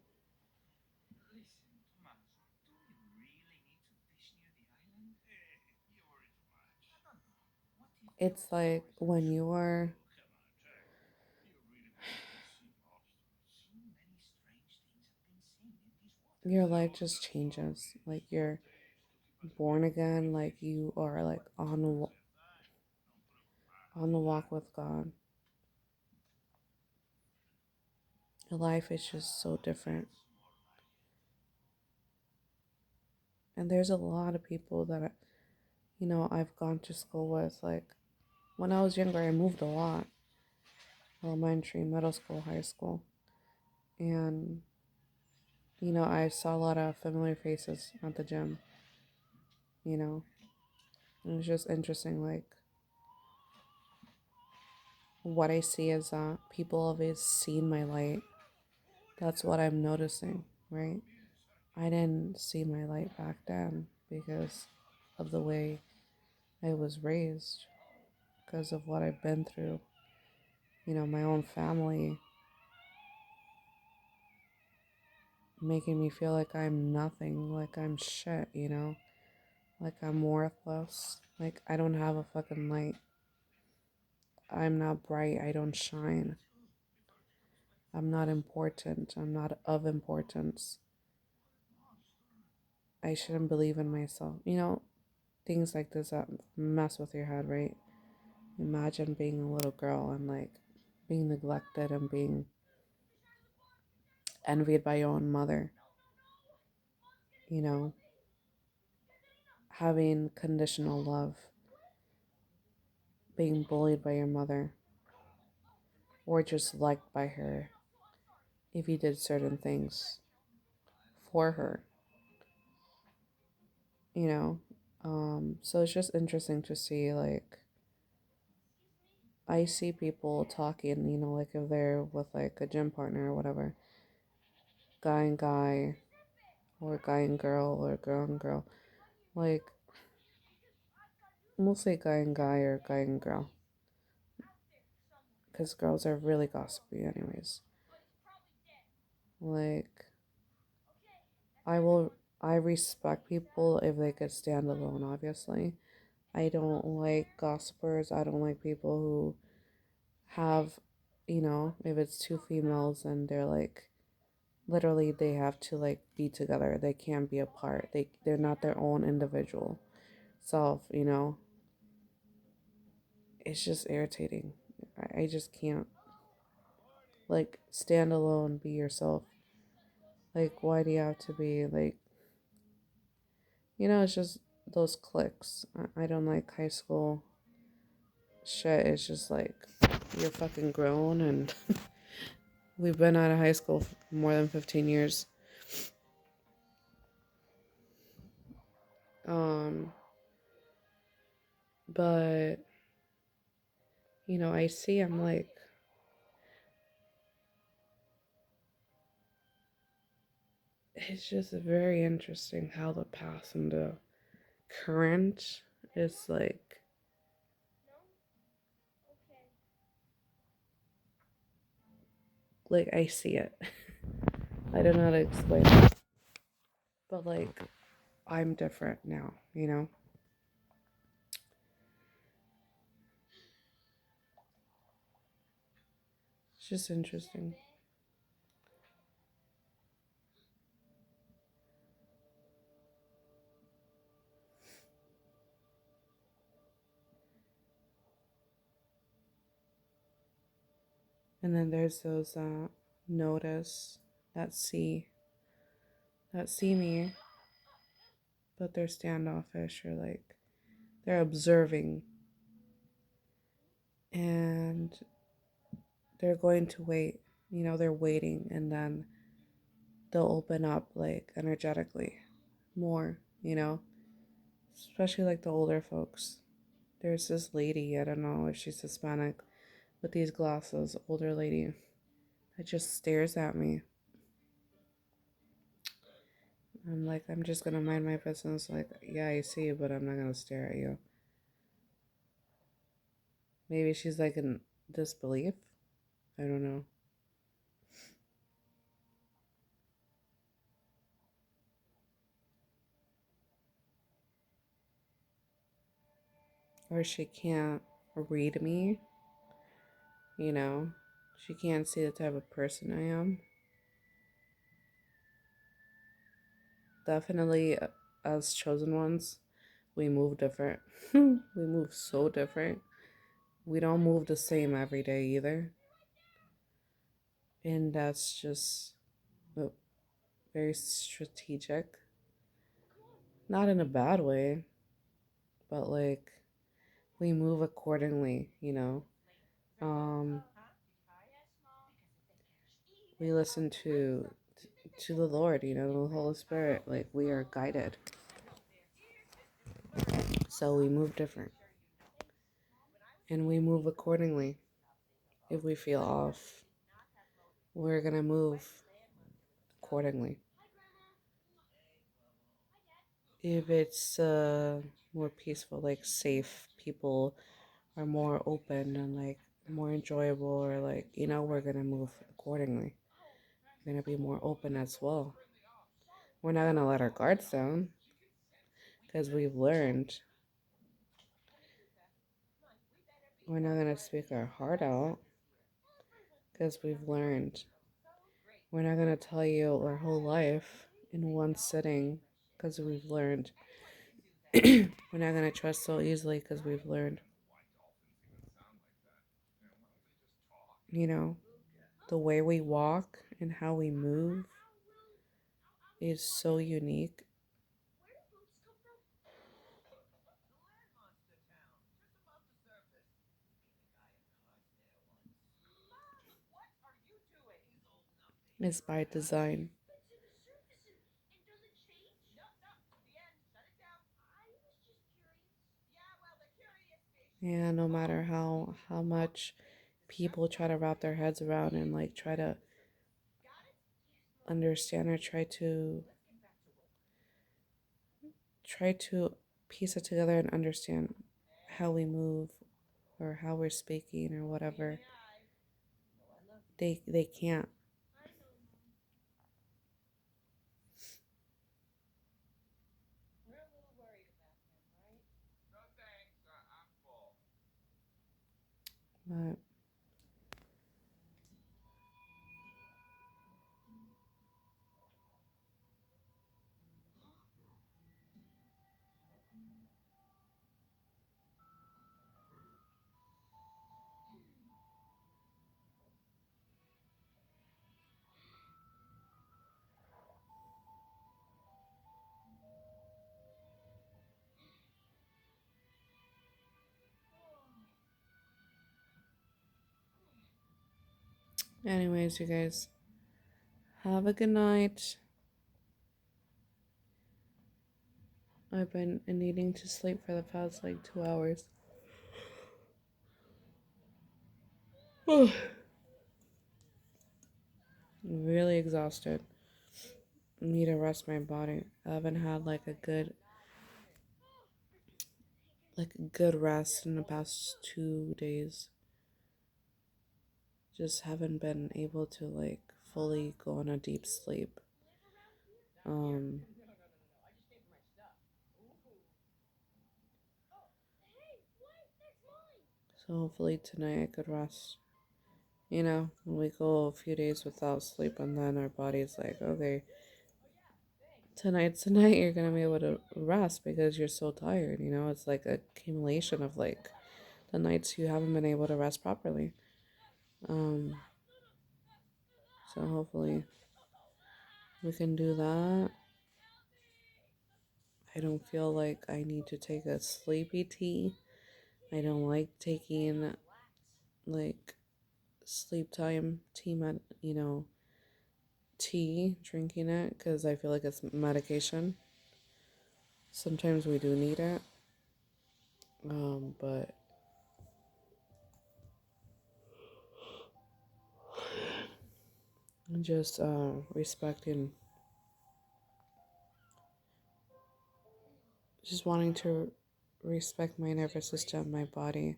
It's like when your life just changes. Like you're born again, like you are like on the walk with God. Life is just so different. And there's a lot of people that, I've gone to school with. Like, when I was younger, I moved a lot: elementary, middle school, high school. And, I saw a lot of familiar faces at the gym, you know. And it's just interesting, like, what I see is that people have always seen my light. That's what I'm noticing, right? I didn't see my light back then because of the way I was raised, because of what I've been through. My own family making me feel like I'm nothing, like I'm shit, like I'm worthless, like I don't have a fucking light. I'm not bright, I don't shine. I'm not important, I'm not of importance. I shouldn't believe in myself. Things like this that mess with your head, right? Imagine being a little girl and like being neglected and being envied by your own mother, you know, having conditional love, being bullied by your mother, or just liked by her if you did certain things for her, you know. So it's just interesting to see, like, I see people talking, like if they're with like a gym partner or whatever, guy and guy, or guy and girl, or girl and girl, like mostly guy and guy or guy and girl, because girls are really gossipy, anyways. Like, I respect people if they could stand alone, obviously. I don't like gossipers. I don't like people who have, if it's two females and they're like, literally they have to like be together. They can't be apart. They're not their own individual self. It's just irritating. I just can't. Like, stand alone, be yourself. Like, why do you have to be like, it's just those cliques. I don't like high school shit. It's just like, you're fucking grown, and we've been out of high school for more than 15 years. Um, but, I see, I'm like, it's just very interesting how the past and the current is like I see it. I don't know how to explain it, but like, I'm different now. It's just interesting. And then there's those notice that see that see me, but they're standoffish, or like they're observing, and they're going to wait. They're waiting, and then they'll open up like energetically more, especially like the older folks. There's this lady, I don't know if she's Hispanic, with these glasses, older lady, that just stares at me. I'm like, I'm just gonna mind my business. Like, yeah, I see you, but I'm not gonna stare at you. Maybe she's like in disbelief. I don't know. Or she can't read me, you know? She can't see the type of person I am. Definitely, as chosen ones, we move different. We move so different. We don't move the same every day either. And that's just uh, very strategic. Not in a bad way, but like we move accordingly, you know. Um, we listen to the Lord, you know, the Holy Spirit. Like we are guided, so we move different, and we move accordingly. If we feel off, we're gonna move accordingly. If it's more peaceful, like safe, people are more open and like more enjoyable, or like, you know, we're gonna move accordingly. We're gonna be more open as well. We're not gonna let our guards down because we've learned. We're not gonna speak our heart out because we've learned. We're not gonna tell you our whole life in one sitting because we've learned. We're not gonna trust so easily because we've learned. You know, the way we walk and how we move is so unique. It's by design. Yeah, no matter how much people try to wrap their heads around and like try to understand or try to piece it together and understand how we move or how we're speaking or whatever, they can't. But anyways, you guys, have a good night. I've been needing to sleep for the past like 2 hours. Really exhausted. Need to rest my body. I haven't had like a good rest in the past 2 days. Just haven't been able to like fully go on a deep sleep. Um so hopefully tonight I could rest. You know, when we go a few days without sleep and then our body's like, okay, tonight's the night you're gonna be able to rest because you're so tired, you know, it's like a accumulation of like the nights you haven't been able to rest properly. Um so hopefully we can do that. I don't feel like I need to take a sleepy tea. I don't like taking like sleep time tea tea, drinking it because I feel like it's medication. Sometimes we do need it. But just respecting, just wanting to respect my nervous system, my body,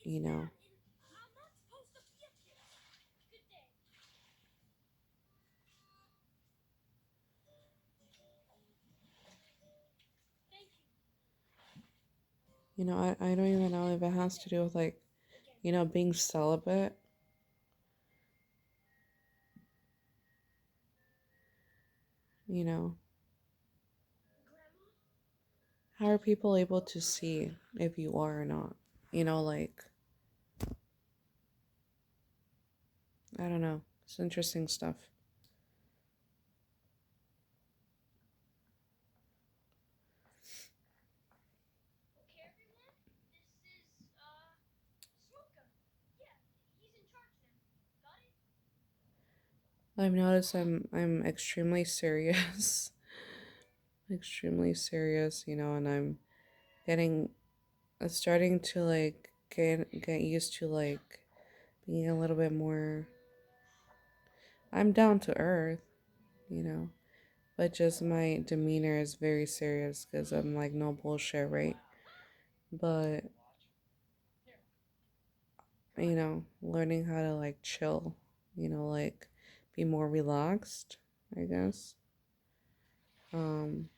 you know. I don't even know if it has to do with like, being celibate. You know, how are people able to see if you are or not? Like, I don't know. It's interesting stuff. I've noticed I'm extremely serious. Extremely serious, and I'm getting starting to like get used to like being a little bit more. I'm down to earth, you know, but just my demeanor is very serious because I'm like no bullshit, right? But learning how to like chill, like be more relaxed, I guess. Um,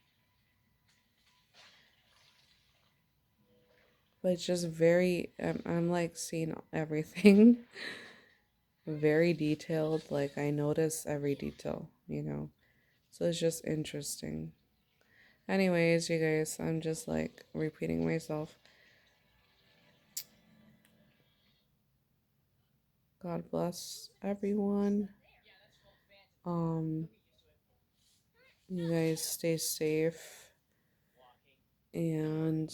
but it's just very, I'm like seeing everything very detailed. Like I notice every detail. So it's just interesting. Anyways, you guys, I'm just like repeating myself. God bless everyone. Um, you guys stay safe and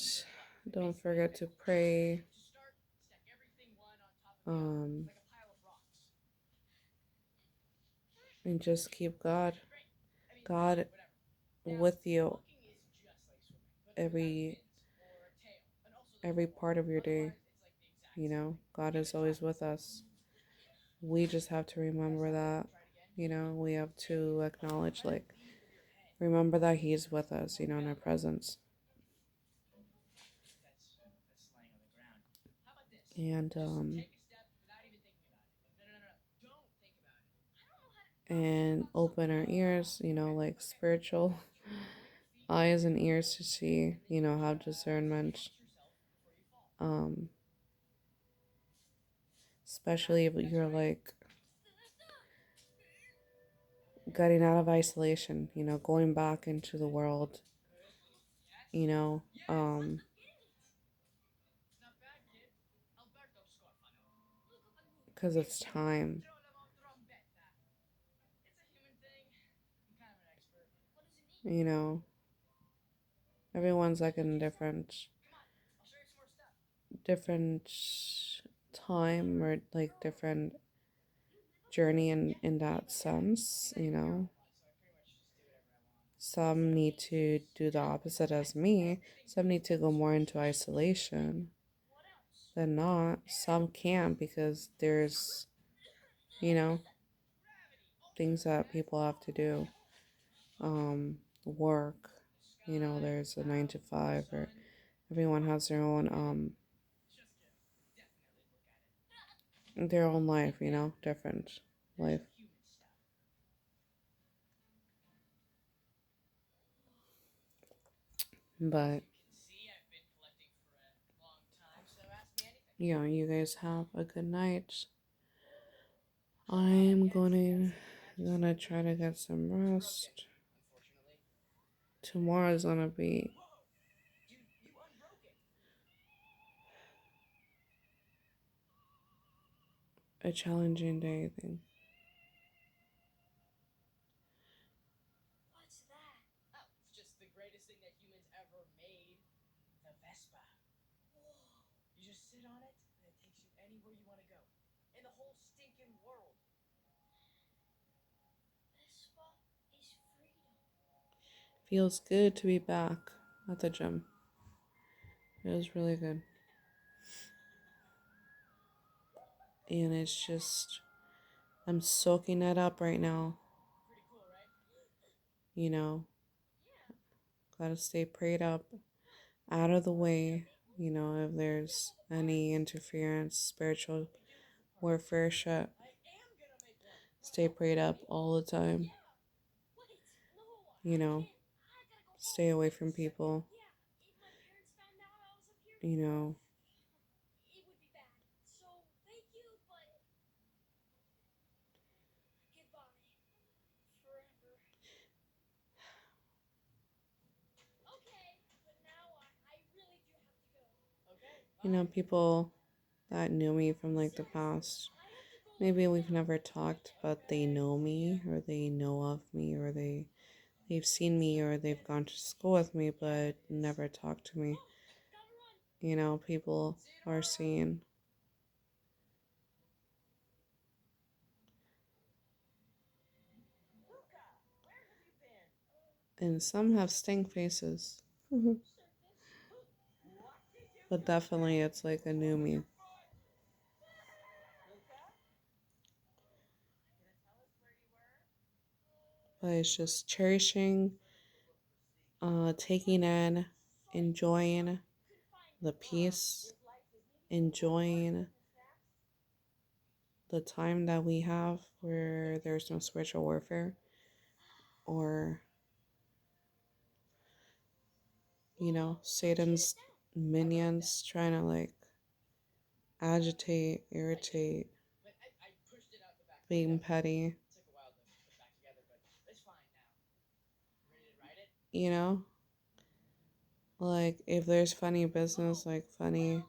don't forget to pray. Um, and just keep God with you every every part of your day. God is always with us. We just have to remember that. We have to acknowledge, like, remember that He's with us, in our presence. And open our ears, like spiritual eyes and ears to see, have discernment. Um, especially if you're like getting out of isolation, going back into the world, you know, um, because it's time, you know, everyone's like in different time or like different journey in that sense. Some need to do the opposite as me. Some need to go more into isolation than not. Some can't because there's, you know, things that people have to do. Work, there's a 9 to 5, or everyone has their own life, different life. But you guys have a good night. I'm gonna try to get some rest. Tomorrow's gonna be a challenging day, I think. Feels good to be back at the gym. It was really good. And it's just, I'm soaking it up right now. You know, gotta stay prayed up, out of the way. If there's any interference, spiritual warfare shit, stay prayed up all the time. You know, stay away from people. You know, people that knew me from like the past maybe we've never talked, but they know me or they know of me or they've seen me or they've gone to school with me but never talked to me. You know, people are seeing. And some have stink faces. But definitely it's like a new me. But it's just cherishing, taking in, enjoying the peace, enjoying the time that we have where there's no spiritual warfare or, you know, Satan's minions trying to like agitate, irritate, being petty, you know? Like if there's funny business, like funny,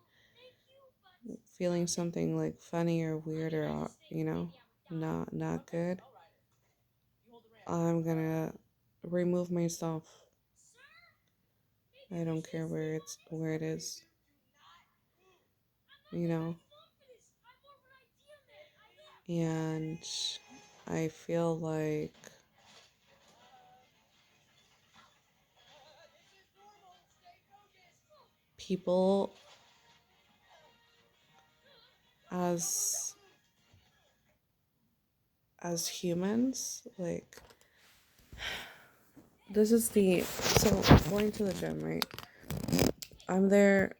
feeling something like funny or weird or you know, not good, I'm gonna remove myself. I don't care where it is, you know. And I feel like people as humans, like this is the so going to the gym, right? I'm there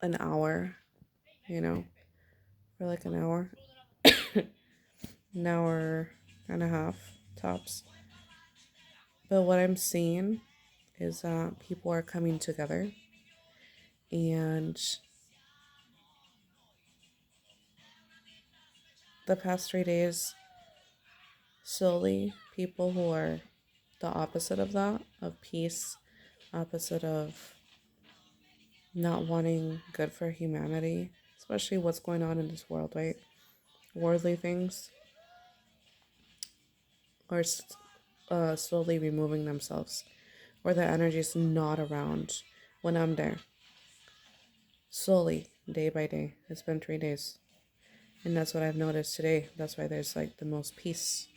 an hour, you know, for like an hour and a half tops. But what I'm seeing is that people are coming together and the past 3 days, slowly, people who are the opposite of that, of peace, opposite of not wanting good for humanity, especially what's going on in this world, right? Worldly things, are slowly removing themselves, or their energy is not around when I'm there. Slowly, day by day. It's been 3 days. And that's what I've noticed today. That's why there's like the most peace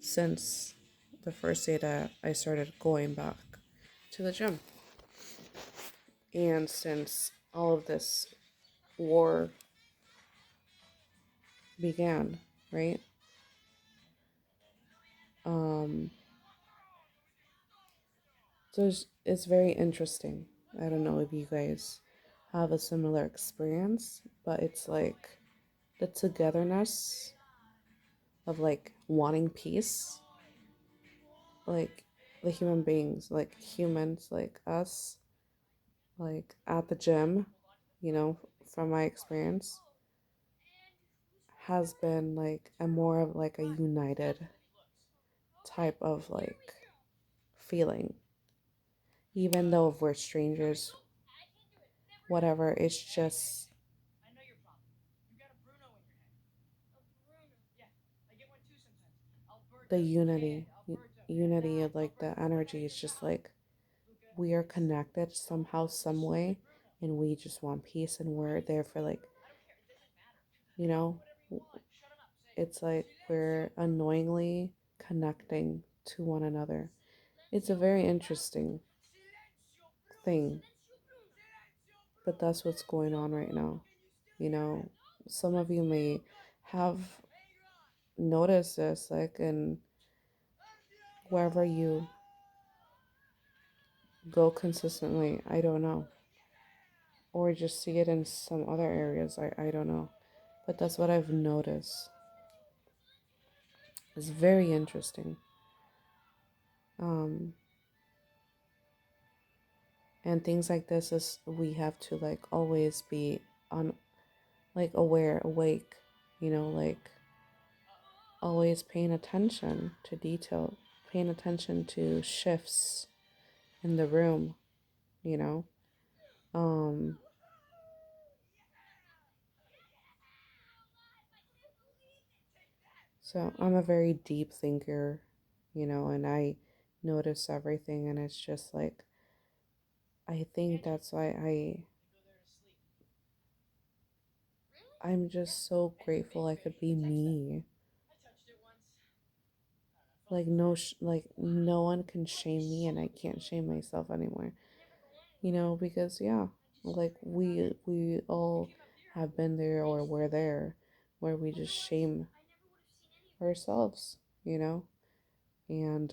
since the first day that I started going back to the gym. And since all of this war began, right? Um, so it's very interesting. I don't know if you guys have a similar experience, but it's like the togetherness of like wanting peace, like the human beings, like humans, like us, like at the gym, you know, from my experience, has been like a more of like a united type of like feeling. Even though if we're strangers, whatever, it's just the unity of like the energy is just like we are connected somehow, some way, and we just want peace and we're there for like, you know, it's like we're unknowingly connecting to one another. It's a very interesting thing, but that's what's going on right now. You know, some of you may have noticed this, like, in wherever you go consistently, I don't know. Or just see it in some other areas, I don't know. But that's what I've noticed. It's very interesting. Um, and things like this is we have to like always be on like aware, awake, you know, like always paying attention to detail, paying attention to shifts in the room, you know. Um So I'm a very deep thinker, and I notice everything, and it's just like I think that's why I'm just so grateful I could be me. Like no one can shame me, and I can't shame myself anymore. Because yeah, like we all have been there or were there where we just shame ourselves, you know? And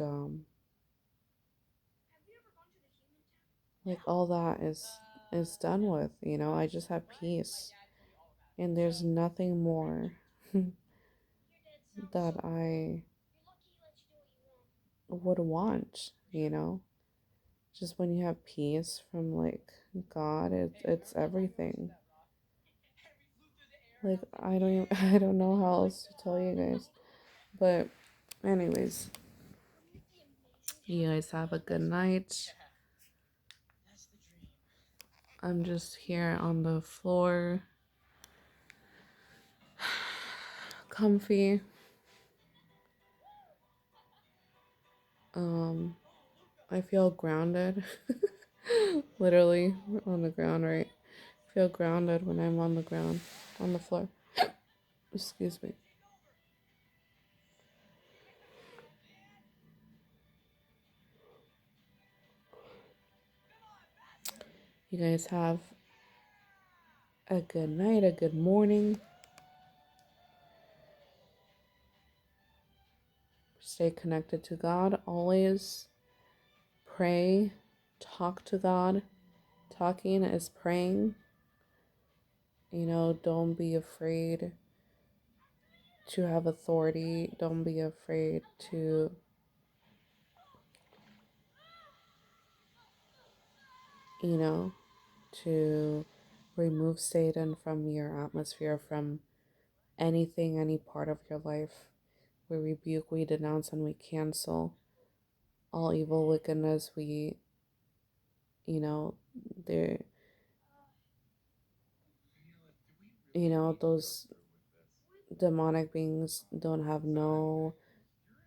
like all that is done with, I just have peace. And there's nothing more that I would want, Just when you have peace from like God, it's everything. Like I don't even, I don't know how else to tell you guys. But anyways, you guys have a good night. I'm just here on the floor, comfy. Um, I feel grounded. Literally on the ground, right? I feel grounded when I'm on the ground, on the floor. Excuse me. You guys have a good night, a good morning. Stay connected to God always. Pray. Talk to God. Talking is praying. Don't be afraid to have authority. Don't be afraid you know, to remove Satan from your atmosphere, from anything, any part of your life. We rebuke, we denounce, and we cancel all evil wickedness. We, you know, there, those demonic beings don't have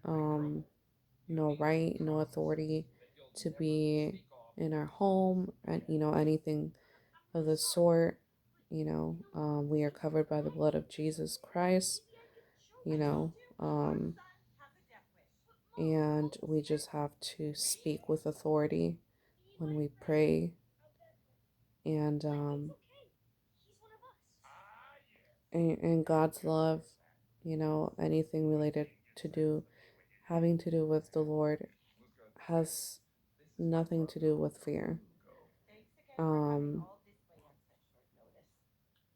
um, no right, no authority to be in our home, and anything of the sort. We are covered by the blood of Jesus Christ. You know, um, and we just have to speak with authority when we pray, and and God's love, anything related to do having to do with the Lord has nothing to do with fear, um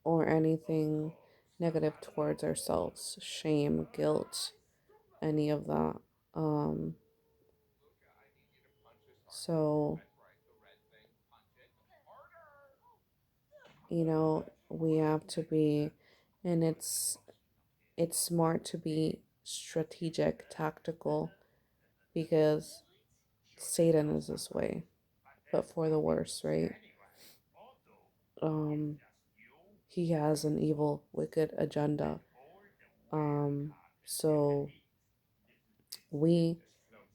or anything negative towards ourselves, shame, guilt, any of that. um so we have to be, and it's smart to be strategic, tactical, because Satan is this way, but for the worse, right? Um, he has an evil, wicked agenda. So we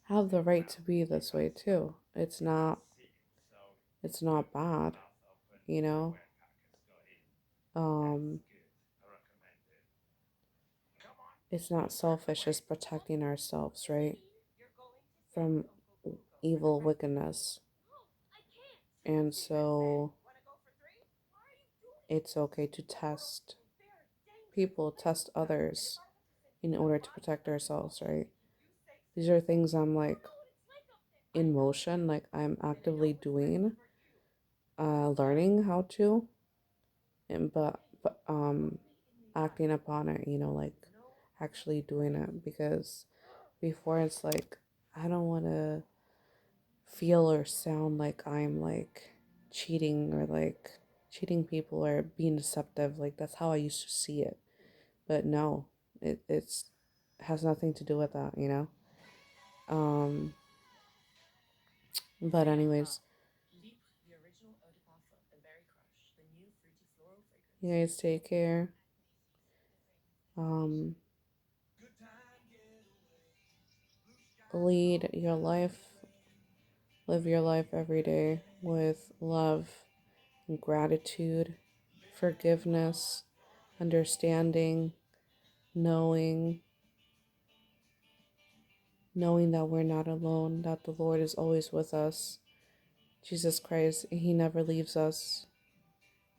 have the right to be this way too. It's not bad, you know. Um, it's not selfish. It's protecting ourselves, right, from evil wickedness. And so it's okay to test people, test others in order to protect ourselves, right? These are things I'm like in motion, like I'm actively doing, learning how to, and but acting upon it, like actually doing it, because before it's like I don't want to feel or sound like I'm like cheating or like cheating people or being deceptive. Like that's how I used to see it. But no, it's has nothing to do with that. Um but anyways, you guys take care. Um lead your life, live your life every day with love and gratitude, forgiveness, understanding, knowing, knowing that we're not alone, that the Lord is always with us. Jesus Christ, He never leaves us.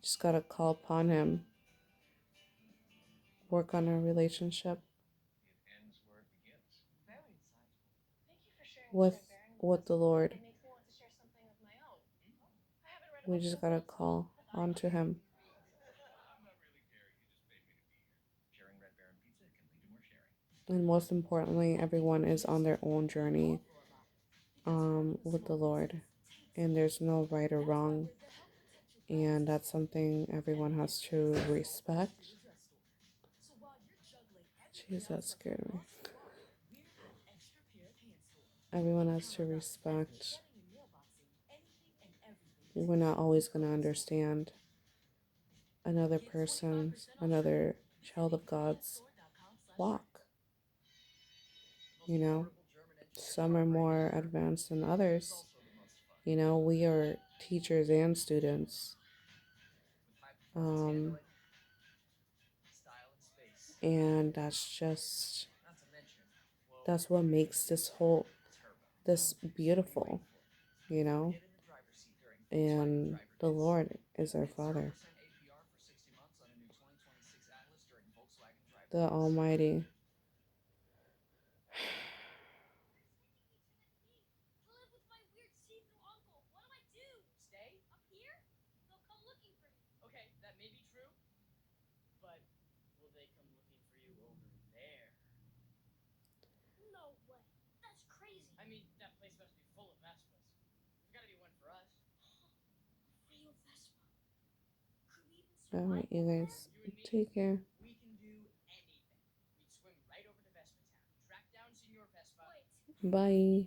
Just gotta call upon Him, work on our relationship with the Lord. We just gotta call onto Him. And most importantly, everyone is on their own journey with the Lord. And there's no right or wrong. And that's something everyone has to respect. Jeez, that scared me. Everyone has to respect. We're not always going to understand another person's, another child of God's walk. You know, some are more advanced than others. You know, we are teachers and students. And that's what makes this beautiful, you know? And the Lord is our Father, the Almighty. All right, you guys, take care. Bye.